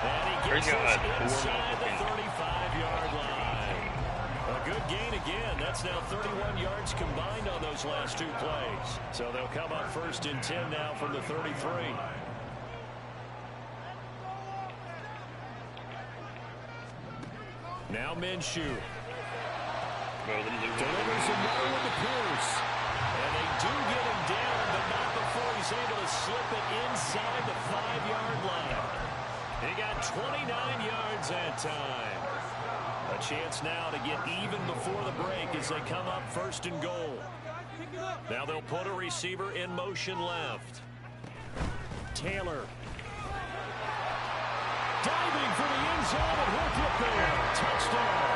And he gets us inside the 35-yard line. A good gain again. That's now 31 yards combined on those last two plays. So they'll come up first and 10 now from the 33. Now Minshew. Delivers another one to Pierce. And they do get him down, but not before he's able to slip it inside the 5-yard line. He got 29 yards that time. A chance now to get even before the break as they come up first and goal. Now they'll put a receiver in motion left. Taylor. Diving for the end zone, and he'll get there. Touchdown.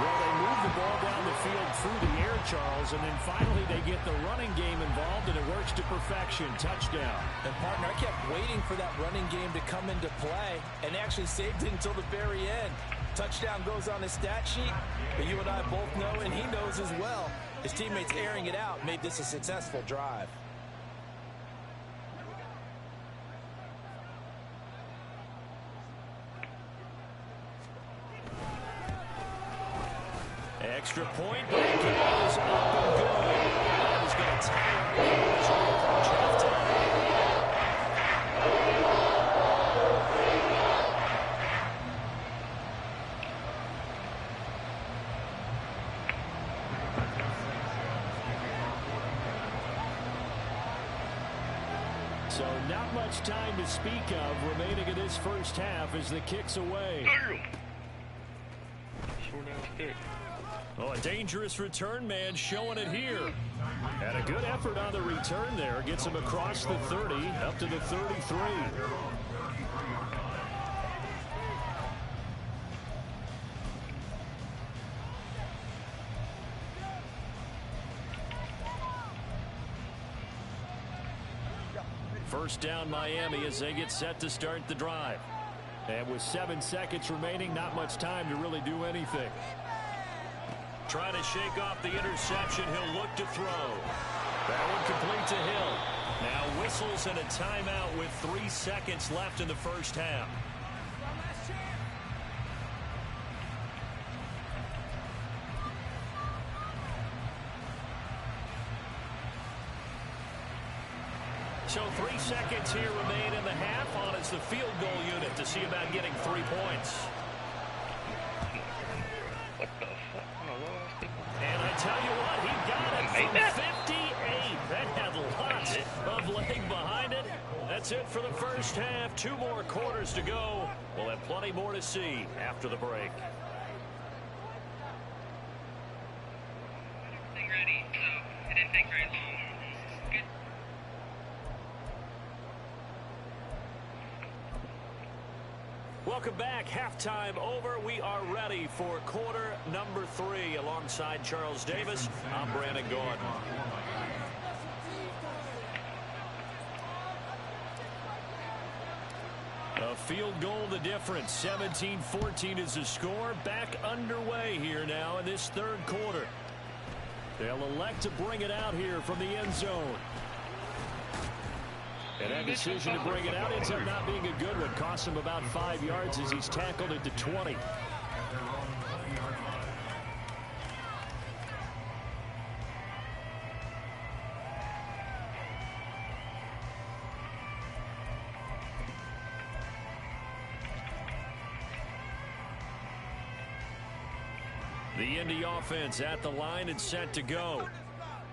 Well, they move the ball down the field through the air, Charles, and then finally they get the running game involved, and it works to perfection. Touchdown. And, partner, I kept waiting for that running game to come into play and actually saved it until the very end. Touchdown goes on his stat sheet, but you and I both know, and he knows as well, his teammates airing it out made this a successful drive. Extra point, but it goes up and good. That is going to tie up the approach halftime. So not much time to speak of remaining in this first half as the kick's away. Short down kick. Oh, a dangerous return man showing it here. And a good effort on the return there. Gets him across the 30, up to the 33. First down Miami as they get set to start the drive. And with 7 seconds remaining, not much time to really do anything. Trying to shake off the interception. He'll look to throw. That one complete to Hill. Now whistles and a timeout with 3 seconds left in the first half. So 3 seconds here remain in the half. On is the field goal unit to see about getting 3 points. What the fuck? And I tell you what, he got it from 58. That had lots of leg behind it. That's it for the first half. 2 more quarters to go. We'll have plenty more to see after the break. Everything ready, so it didn't take very long. Good. Welcome back. Halftime over. We are ready for quarter number 3 alongside Charles Davis. I'm Brandon Gordon. field goal the difference. 17-14 is the score. Back underway here now in this third quarter. They'll elect to bring it out here from the end zone. And that decision to bring it out ends up not being a good one. Cost him about 5 yards as he's tackled at the 20. The Indy offense at the line and set to go.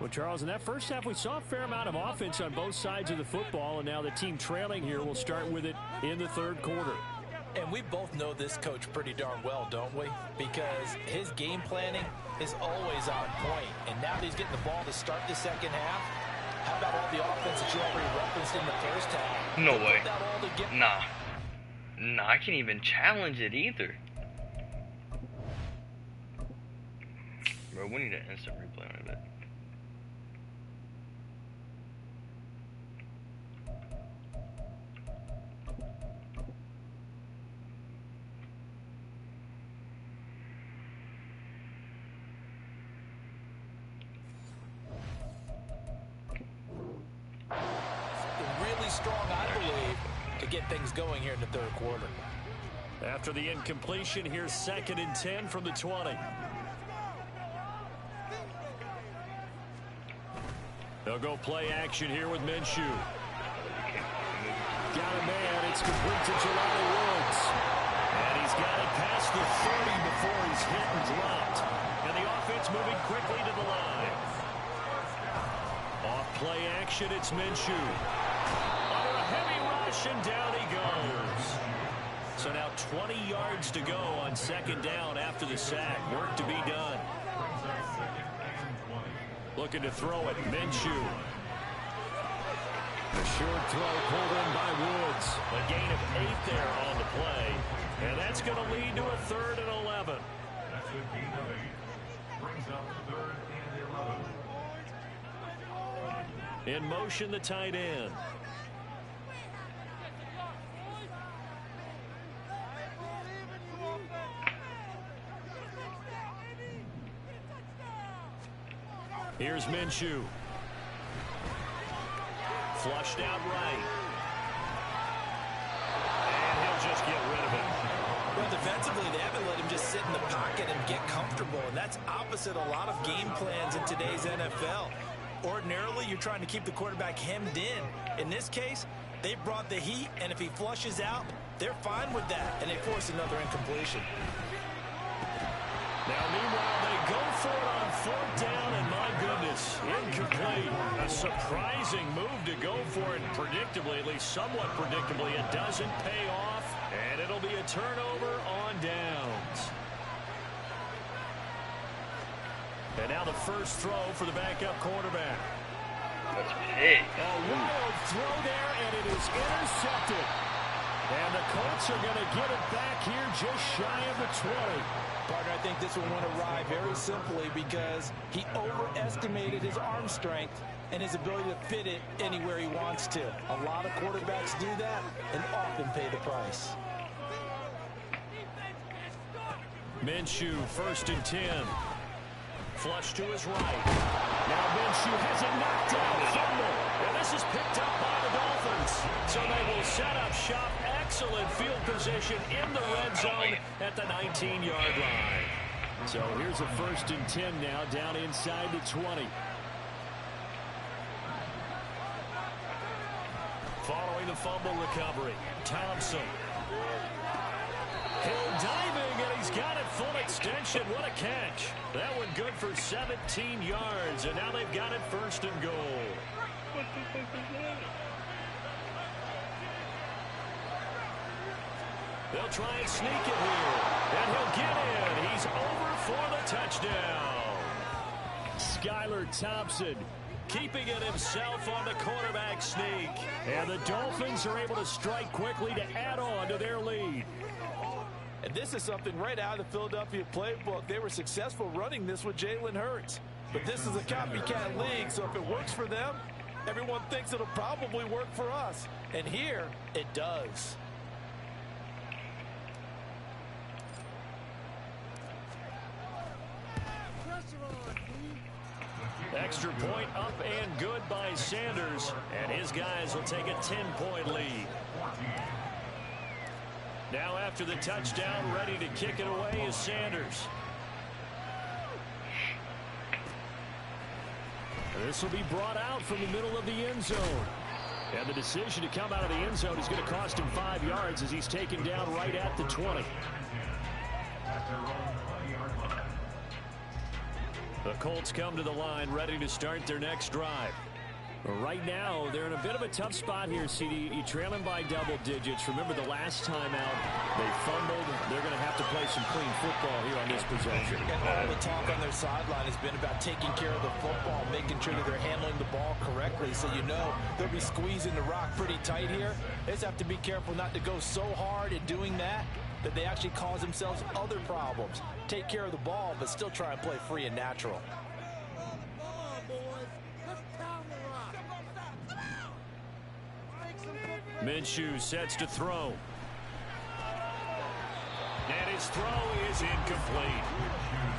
Well, Charles, in that first half, we saw a fair amount of offense on both sides of the football, and now the team trailing here will start with it in the third quarter. And we both know this coach pretty darn well, don't we? Because his game planning is always on point. And now that he's getting the ball to start the second half, how about all the offense that you already referenced in the first half? No way. Nah. Nah, I can't even challenge it either. Bro, we need an instant replay on it. Really strong, I believe, to get things going here in the third quarter. After the incompletion, here's 2nd and 10 from the 20. They'll go play action here with Minshew. Got a man. It's complete to Jelani Woods. And he's got it past the 30 before he's hit and dropped. And the offense moving quickly to the line. Off play action, it's Minshew. Under a heavy rush, and down he goes. So now 20 yards to go on 2nd down after the sack. Work to be done. Looking to throw it, Minshew. The short throw pulled in by Woods. A gain of 8 there on the play. And that's going to lead to a 3rd and 11. That's a gain of 8. Brings up 3rd and 11. In motion, the tight end. Here's Minshew. Flushed out right. And he'll just get rid of it. Well, defensively, they haven't let him just sit in the pocket and get comfortable, and that's opposite a lot of game plans in today's NFL. Ordinarily, you're trying to keep the quarterback hemmed in. In this case, they brought the heat, and if he flushes out, they're fine with that, and they force another incompletion. Now, meanwhile, they go for it on 4th down, and my goodness, incomplete. A surprising move to go for it, predictably, at least somewhat predictably. It doesn't pay off, and it'll be a turnover on downs. And now the first throw for the backup quarterback. That's big. A wild throw there, and it is intercepted. And the Colts are going to get it back here just shy of the 20. Partner, I think this one went awry very simply because he overestimated his arm strength and his ability to fit it anywhere he wants to. A lot of quarterbacks do that and often pay the price. Minshew, 1st and 10. Flush to his right. Now Minshew has it knocked down. Fumble. And this is picked up by the Dolphins. So they will set up shop. Excellent field position in the red zone at the 19-yard line. So here's a 1st and 10 now down inside the 20. Following the fumble recovery, Thompson. Hill diving, and he's got it full extension. What a catch. That one good for 17 yards, and now they've got it 1st and goal. What the fuck is that? They'll try and sneak it here, and he'll get in. He's over for the touchdown. Skylar Thompson keeping it himself on the quarterback sneak. And the Dolphins are able to strike quickly to add on to their lead. And this is something right out of the Philadelphia playbook. They were successful running this with Jalen Hurts. But this is a copycat league, so if it works for them, everyone thinks it'll probably work for us. And here, it does. Extra point up and good by Sanders. And his guys will take a 10-point lead. Now after the touchdown, ready to kick it away is Sanders. This will be brought out from the middle of the end zone. And the decision to come out of the end zone is going to cost him 5 yards as he's taken down right at the 20. The Colts come to the line ready to start their next drive. Right now, they're in a bit of a tough spot here, CD. You trail them by double digits. Remember the last time out, they fumbled. They're going to have to play some clean football here on this possession. And all the talk on their sideline has been about taking care of the football, making sure that they're handling the ball correctly. So you know they'll be squeezing the rock pretty tight here. They just have to be careful not to go so hard in doing that they actually cause themselves other problems. Take care of the ball, but still try and play free and natural. Minshew sets to throw. And his throw is incomplete.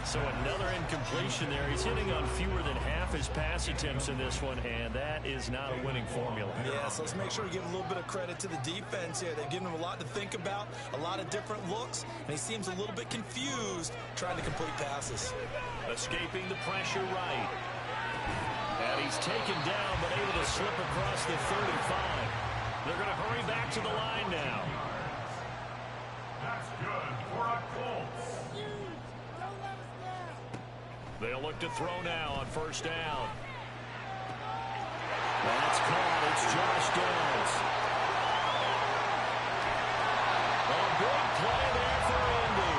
So another incompletion there. He's hitting on fewer than half his pass attempts in this one, and that is not a winning formula. Yeah, so let's make sure we give a little bit of credit to the defense here. They've given him a lot to think about, a lot of different looks, and he seems a little bit confused trying to complete passes. Escaping the pressure right. And he's taken down, but able to slip across the 35. They're going to hurry back to the line now. That's good for a Colts. They'll look to throw now on first down. That's caught. It's Josh Downs. A big play there for Indy.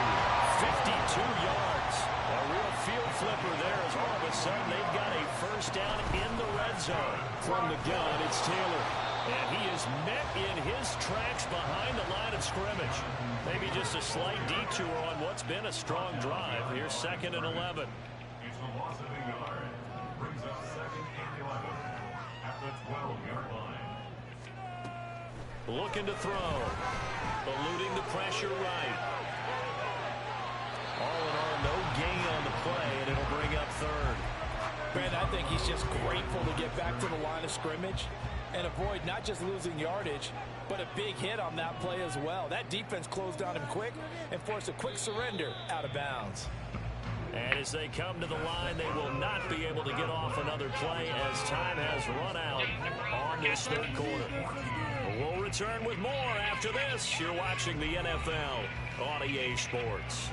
52 yards. A real field flipper there as all of a sudden they've got a first down in the red zone. From the gun, it's Taylor. And he is met in his tracks behind the line of scrimmage. Maybe just a slight detour on what's been a strong drive. Here's 2nd and 11. It's a loss of a yard. Brings up 2nd and 11 at the 12-yard line. Looking to throw. Eluding the pressure right. All in all, no gain on the play, and it'll bring up 3rd. Man, I think he's just grateful to get back to the line of scrimmage and avoid not just losing yardage, but a big hit on that play as well. That defense closed on him quick and forced a quick surrender out of bounds. And as they come to the line, they will not be able to get off another play as time has run out on this 3rd quarter. We'll return with more after this. You're watching the NFL on EA Sports.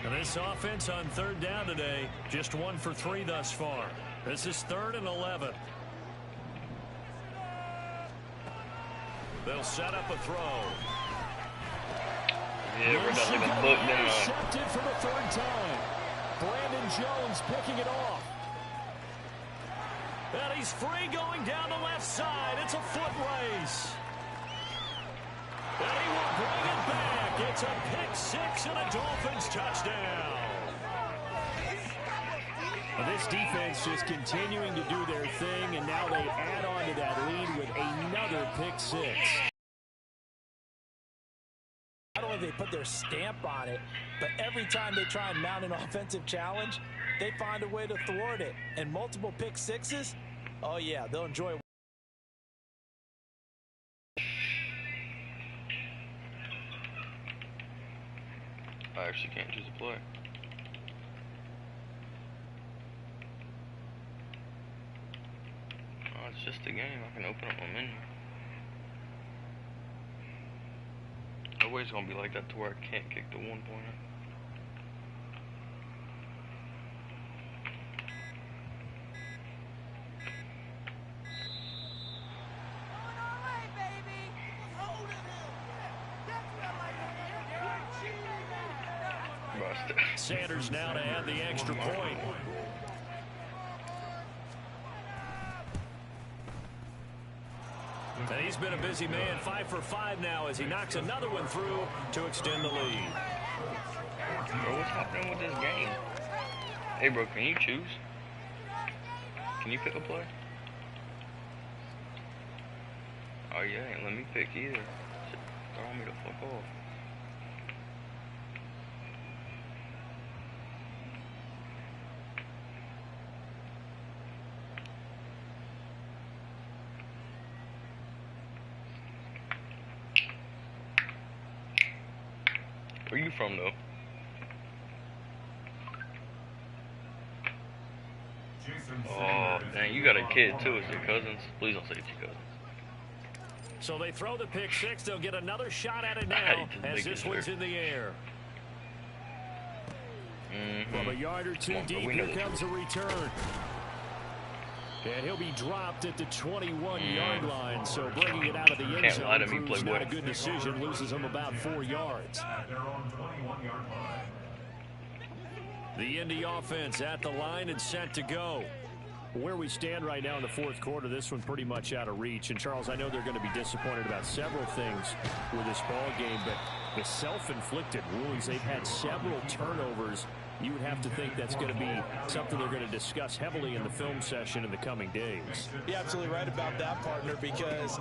And this offense on 3rd down today, just 1 for 3 thus far. This is 3rd and 11. They'll set up a throw. Yeah, we're not even booked now. Intercepted for the 3rd time. Brandon Jones picking it off. And he's free going down the left side. It's a foot race. And he will bring it back. It's a pick 6 and a Dolphins touchdown. This defense just continuing to do their thing, and now they add on to that lead with another pick 6. Not only do they put their stamp on it, but every time they try and mount an offensive challenge, they find a way to thwart it. And multiple pick 6s, oh yeah, they'll enjoy it. I actually can't choose a play. Oh, it's just a game. I can open up my menu. No way it's gonna be like that to where I can't kick the 1-pointer. Sanders now to add the extra point. And he's been a busy man, 5 for 5 now as he knocks another one through to extend the lead. Bro, what's happening with this game? Hey, bro, can you choose? Can you pick a play? Oh, yeah, ain't let me pick either. Shit, throwing me the fuck off. Where you from, though? Oh, dang, you got a kid, too. It's your cousins? Please don't say it's your cousins. So they throw the pick six. They'll get another shot at it now as this one's in the air. From a yard or two deep, here comes a return. And he'll be dropped at the 21-yard line. So bringing it out of the end zone proves not a good decision. Loses him about 4 yards. The Indy offense at the line and set to go. Where we stand right now in the fourth quarter, this one pretty much out of reach. And, Charles, I know they're going to be disappointed about several things with this ball game, but the self-inflicted wounds, they've had several turnovers. You would have to think that's going to be something they're going to discuss heavily in the film session in the coming days. You're absolutely right about that, partner, because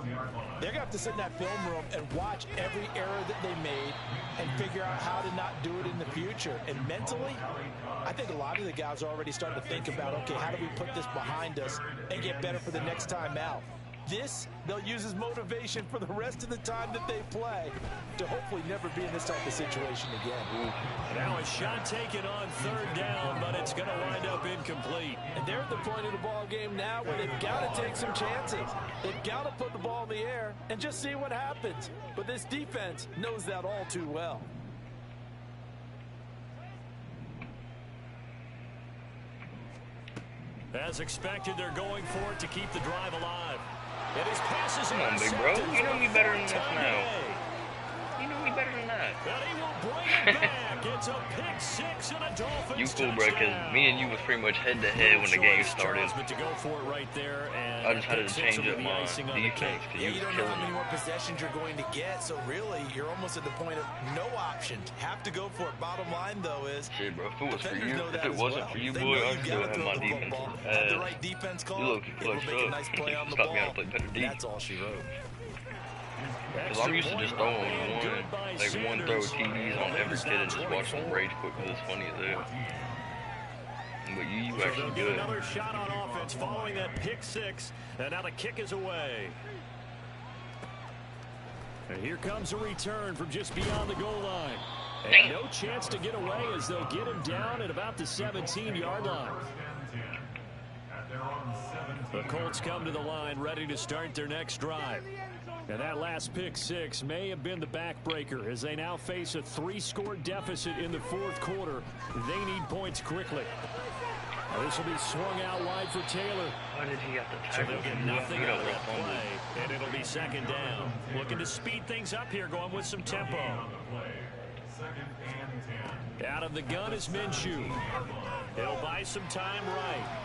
they're going to have to sit in that film room and watch every error that they made and figure out how to not do it in the future. And mentally, I think a lot of the guys are already starting to think about, okay, how do we put this behind us and get better for the next time out? This, they'll use as motivation for the rest of the time that they play to hopefully never be in this type of situation again. Now a shot taken on third down, but it's going to wind up incomplete. And they're at the point of the ball game now where they've got to take some chances. They've got to put the ball in the air and just see what happens. But this defense knows that all too well. As expected, they're going for it to keep the drive alive. And his passes Come on, big bro. You know me better than this now. You know me better than that. And he will bring it back. It's a pick six and a Dolphins You cool, bro, because me and you was pretty much head-to-head when the game started. To go for it right there, and I just had to change up my defense because you don't know killing how many me. more possessions you're going to get, so really, you're almost at the point of no option. Have to go for it. Bottom line, though, is Shit, bro, if it was for defenders you, know if that it as wasn't well. for you, They boy, know I'd you still gotta have throw my the defense. football. Have the right defense call. You look It will clutched make a up. nice play on the Stop me ball. out to play better D. That's all she wrote. Because I'm used to just throwing one throw TDs on every kid and just watch them rage quick because it's funny as hell. But you So actually they'll get good. another shot on offense following that pick six, and now the kick is away. And here comes a return from just beyond the goal line. And Damn. no chance to get away as they'll get him down at about the 17-yard line. The Colts come to the line ready to start their next drive. And that last pick six may have been the backbreaker as they now face a 3-score deficit in the fourth quarter. They need points quickly. Now this will be swung out wide for Taylor. Why did he have to So tackle? they'll get nothing out of that play, and it'll be second down. Looking to speed things up here, going with some tempo. Out of the gun is Minshew. He'll buy some time right.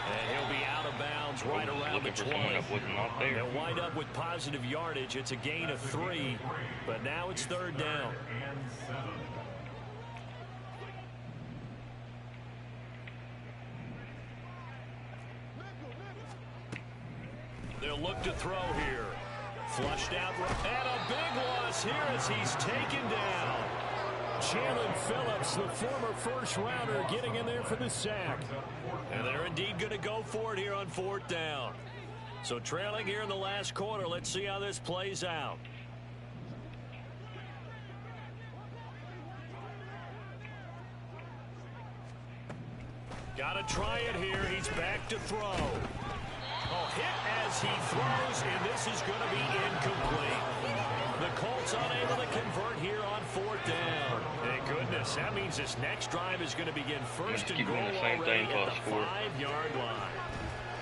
And he'll be out of bounds right around the 20. That was not there. They'll wind up with positive yardage. It's a gain of 3, but now it's third down. They'll look to throw here. Flushed out, and a big loss here as he's taken down. Jalen Phillips, the former first-rounder, getting in there for the sack. And they're indeed going to go for it here on fourth down. So trailing here in the last quarter, let's see how this plays out. Got to try it here. He's back to throw. Oh, hit as he throws, and this is going to be incomplete. The Colts unable to convert here on fourth down. Thank goodness. That means this next drive is going to begin first and goal already at the 5-yard line.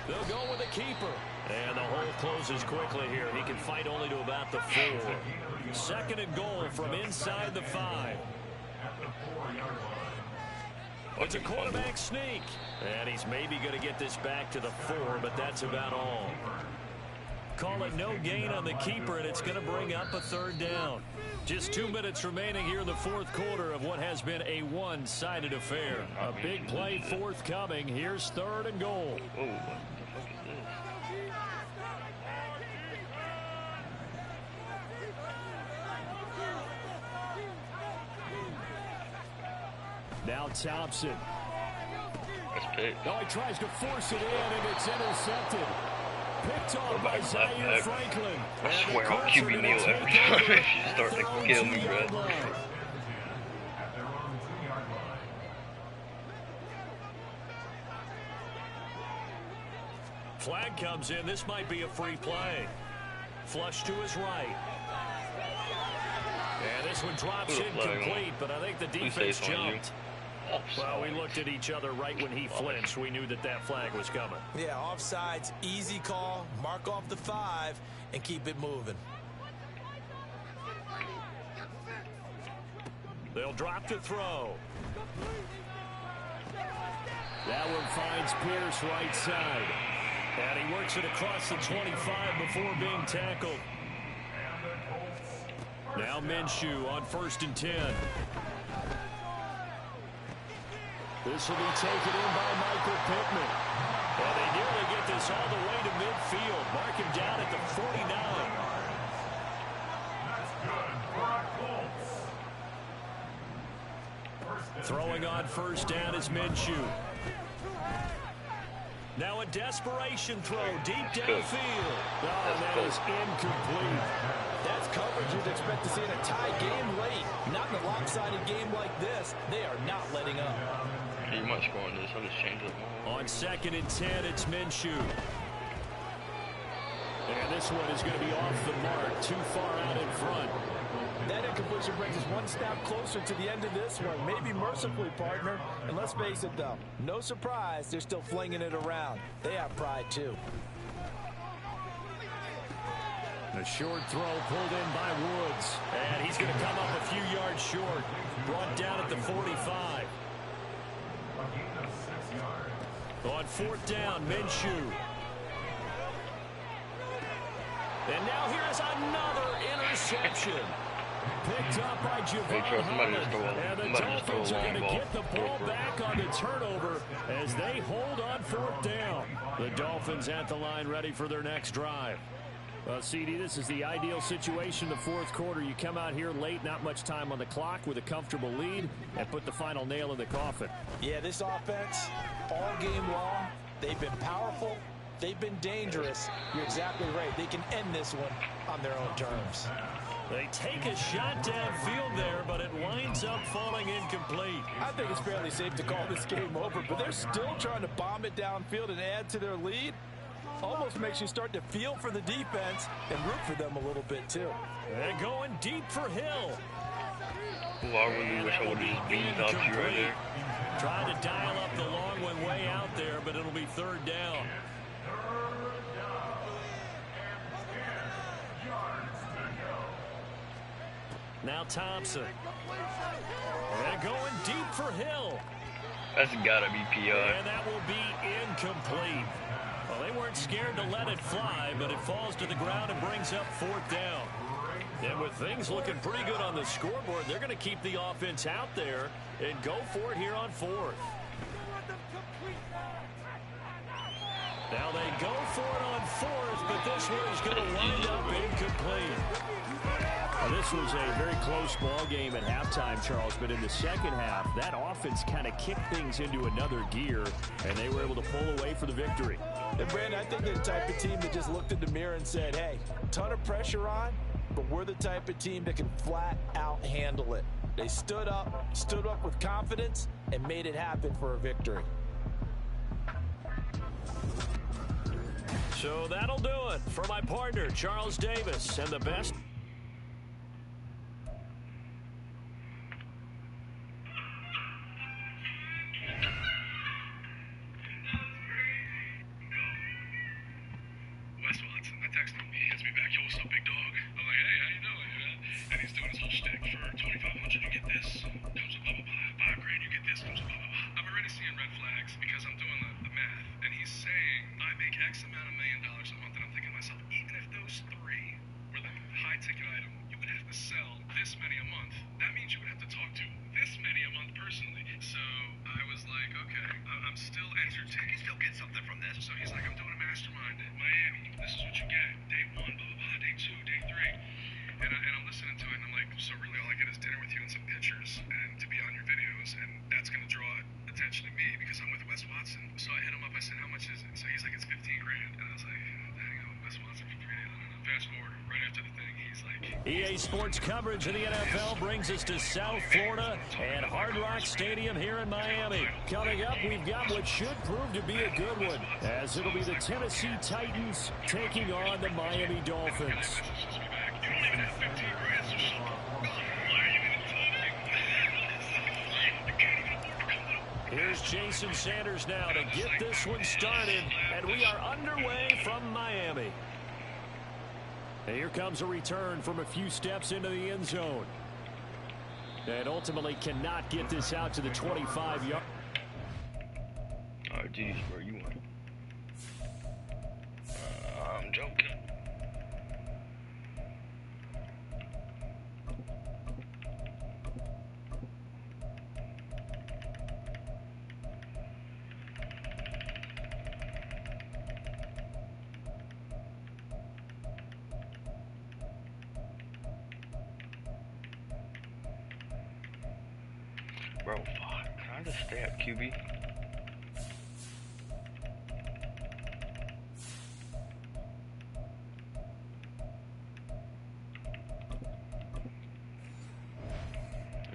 They'll go with a keeper. And the hole closes quickly here. He can fight only to about the 4. Second and goal from inside the 5. It's a quarterback sneak. And he's maybe going to get this back to the 4, but that's about all. Call it no gain on the keeper, and it's going to bring up a third down. Just 2 minutes remaining here in the fourth quarter of what has been a one-sided affair. A big play forthcoming. Here's third and goal. Oh, what the fuck is this? Now Thompson. That's picked. Oh, he tries to force it in, and it's intercepted. Picked off Go by back to left Zaire back. Franklin. I And the swear I'll Colts are QB gonna Neal take every time over you at start their to own kill me, 2-yard bro. line. At their own 2-yard line. Flag comes in. This might be a free play. Flush to his right. And this one drops Put a flag on. incomplete, but I think the Who defense says on you? jumped. Well, we looked at each other right when he flinched. We knew that that flag was coming. Yeah, offsides, easy call. Mark off the 5 and keep it moving. They'll drop to throw. That one finds Pierce right side. And he works it across the 25 before being tackled. Now Minshew on 1st and 10. This will be taken in by Michael Pittman. And they nearly get this all the way to midfield. Mark him down at the 49. Throwing on 1st down is Minshew. Now a desperation throw deep downfield. Oh, that is incomplete. That's coverage you'd expect to see in a tie game late. Not in a lopsided game like this. They are not letting up. You might score on this. I'll just change it. On 2nd and 10, it's Minshew. And this one is going to be off the mark, too far out in front. That incompletion brings us one step closer to the end of this one. Maybe mercifully, partner. And let's face it, though, no surprise, they're still flinging it around. They have pride, too. A short throw pulled in by Woods. And he's going to come up a few yards short. Brought down at the 45. On 4th down, Minshew. And now here's another interception. Picked up by Hey, Javon Charles, somebody Holland. just throw a- And the somebody just throw a Dolphins are long going to ball. get the ball back on the turnover as they hold on 4th down. The Dolphins at the line ready for their next drive. Well, CD, this is the ideal situation in the 4th quarter. You come out here late, not much time on the clock with a comfortable lead, and put the final nail in the coffin. Yeah, this offense, all game long, they've been powerful. They've been dangerous. You're exactly right. They can end this one on their own terms. They take a shot downfield there, but it winds up falling incomplete. I think it's fairly safe to call this game over, but they're still trying to bomb it downfield and add to their lead. Almost makes you start to feel for the defense and root for them a little bit, too. And going deep for Hill. Ooh, I really wish I would have just beamed off you right there. Trying to dial up the long one way out there, but it'll be 3rd down. Now Thompson. And going deep for Hill. That's gotta be PI. And that will be incomplete. Well, they weren't scared to let it fly, but it falls to the ground and brings up 4th down. And with things looking pretty good on the scoreboard, they're going to keep the offense out there and go for it here on 4th. Now they go for it on 4th, but this one is going to wind up incomplete. Well, this was a very close ball game at halftime, Charles, but in the second half, that offense kind of kicked things into another gear, and they were able to pull away for the victory. And, Brandon, I think they're the type of team that just looked in the mirror and said, hey, ton of pressure on, but we're the type of team that can flat out handle it. They stood up with confidence, and made it happen for a victory. So that'll do it for my partner, Charles Davis, and the best. Wes Watson, I text him. He hits me back. Yo, what's up, big dog? I'm like, hey, how you doing? And he's doing his whole shtick. For $2,500, you get this. Comes with blah, blah, blah. $5,000, you get this. Comes with blah, blah, blah. I'm already seeing red flags because I'm doing the math. And he's saying, I make X amount of $1 million a month. And I'm thinking to myself, even if those 3 were the high-ticket item, you would have to sell this many a month. That means you would have to talk to this many a month personally. So I was like, okay, I'm still entertaining. You still get something from this. So he's like, I'm doing a mastermind in Miami. This is what you get. Day 1, blah, blah, blah. Day 2, day 3. And I'm listening to it, and I'm like, so really all I get is dinner with you and some pictures and to be on your videos, and that's going to draw attention to me because I'm with Wes Watson. So I hit him up. I said, how much is it? So he's like, it's $15,000. And I was like, dang, fast forward right after the thing. He's like, EA Sports coverage of the NFL brings us to South Florida and Hard Rock Stadium here in Miami. Coming up, we've got what should prove to be a good one, as it'll be the Tennessee Titans taking on the Miami Dolphins. you don't even have 15 grand, so shut up. Why are you even talking? Here's Jason Sanders now to get this one started, and we are underway from Miami. And here comes a return from a few steps into the end zone. And ultimately cannot get this out to the 25-yard. Oh, geez, bro, you want? I'm joking. Bro, fuck. Can I just stay at QB?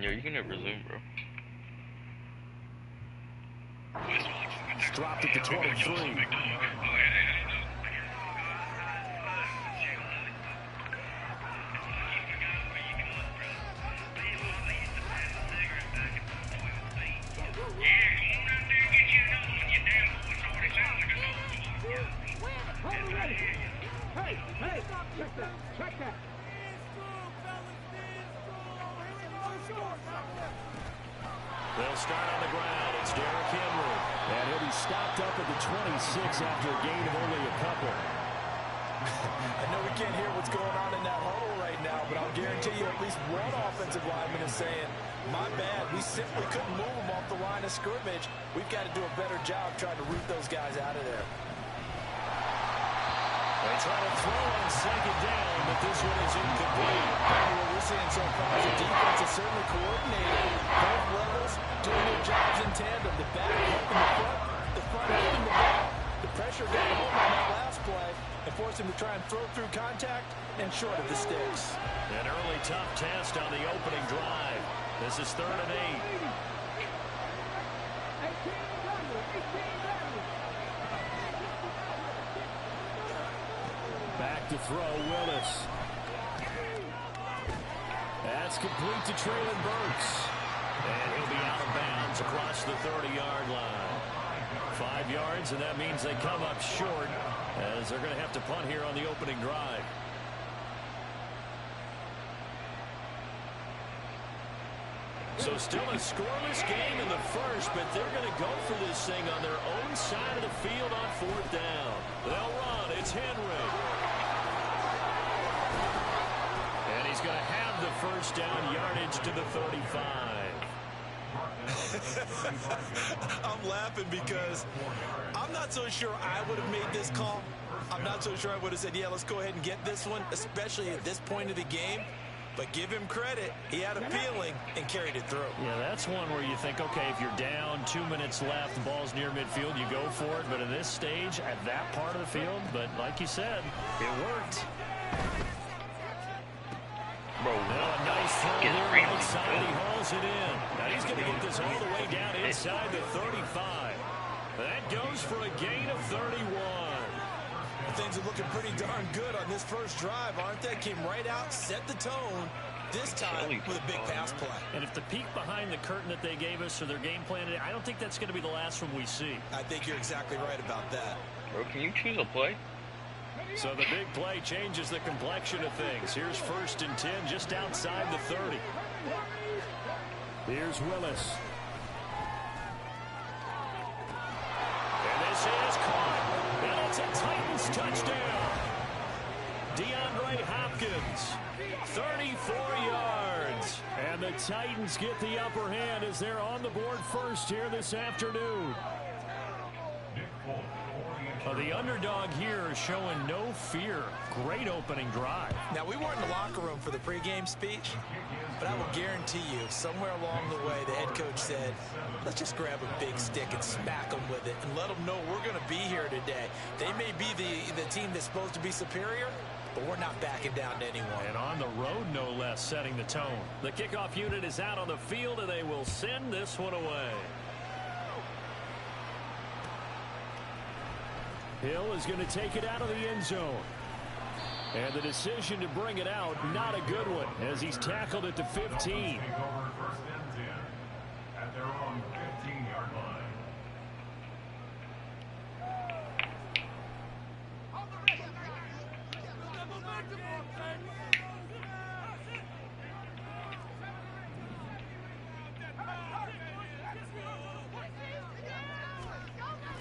Yo, you can never resume, bro. It's dropped at the 23. They'll start on the ground. It's Derrick Henry. And he'll be stopped up at the 26 after a gain of only a couple. I know we can't hear what's going on in that huddle right now, but I'll guarantee you at least one offensive lineman is saying, my bad, we simply couldn't move them off the line of scrimmage. We've got to do a better job trying to root those guys out of there. They try to throw on second down, but this one is incomplete. What we're seeing so far is the defense is certainly coordinated. Both levels doing their jobs in tandem. The back helping the front helping the back. The pressure got home on that last play and forced him to try and throw through contact and short of the sticks. An early tough test on the opening drive. This is 3rd and 8. Back to throw, Willis. That's complete to Traylon Burks. And he'll be out of bounds across the 30-yard line. 5 yards, and that means they come up short, as they're going to have to punt here on the opening drive. So still a scoreless game in the first, but they're going to go for this thing on their own side of the field on 4th down. They'll run. It's Henry. And he's going to have the first down yardage to the 35. I'm laughing because I'm not so sure I would have made this call. I'm not so sure I would have said, yeah, let's go ahead and get this one, especially at this point of the game. But give him credit. He had a feeling and carried it through. Yeah, that's one where you think, okay, if you're down, 2 minutes left, the ball's near midfield, you go for it. But in this stage, at that part of the field, but like you said, it worked. Bro, Now a nice throw there right side. He hauls it in. Now he's going to get this all the way down inside the 35. That goes for a gain of 31. Things are looking pretty darn good on this first drive, aren't they? Came right out, set the tone, this time with a big pass play. And if the peek behind the curtain that they gave us or their game plan, I don't think that's going to be the last one we see. I think you're exactly right about that. Bro, can you choose a play? So the big play changes the complexion of things. Here's 1st and 10 just outside the 30. Here's Willis. And this is caught. And it's a Titans touchdown. DeAndre Hopkins, 34 yards. And the Titans get the upper hand as they're on the board first here this afternoon. The underdog here is showing no fear. Great opening drive. Now, we weren't in the locker room for the pregame speech, but I will guarantee you, somewhere along the way, the head coach said, let's just grab a big stick and smack them with it and let them know we're going to be here today. They may be the team that's supposed to be superior, but we're not backing down to anyone. And on the road, no less, setting the tone. The kickoff unit is out on the field, and they will send this one away. Hill is going to take it out of the end zone. And the decision to bring it out, not a good one, as he's tackled at the 15. Take over 1st and 10 at their own 15-yard line.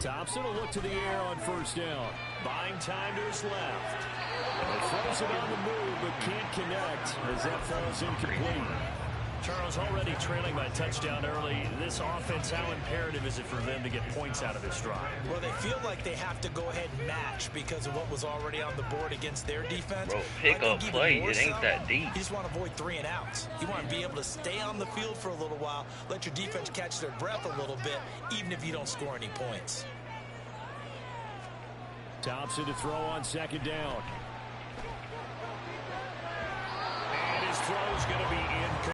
Thompson will look to the air on 1st down. Buying time to his left. And throws it on the move, but can't connect as that falls incomplete. Charles, already trailing by touchdown early. This offense, how imperative is it for them to get points out of this drive? Well, they feel like they have to go ahead and match because of what was already on the board against their defense. Bro, pick up play. It ain't that deep. You just want to avoid 3 and outs. You want to be able to stay on the field for a little while, let your defense catch their breath a little bit, even if you don't score any points. Thompson to throw on 2nd down. And his throw is going to be incomplete.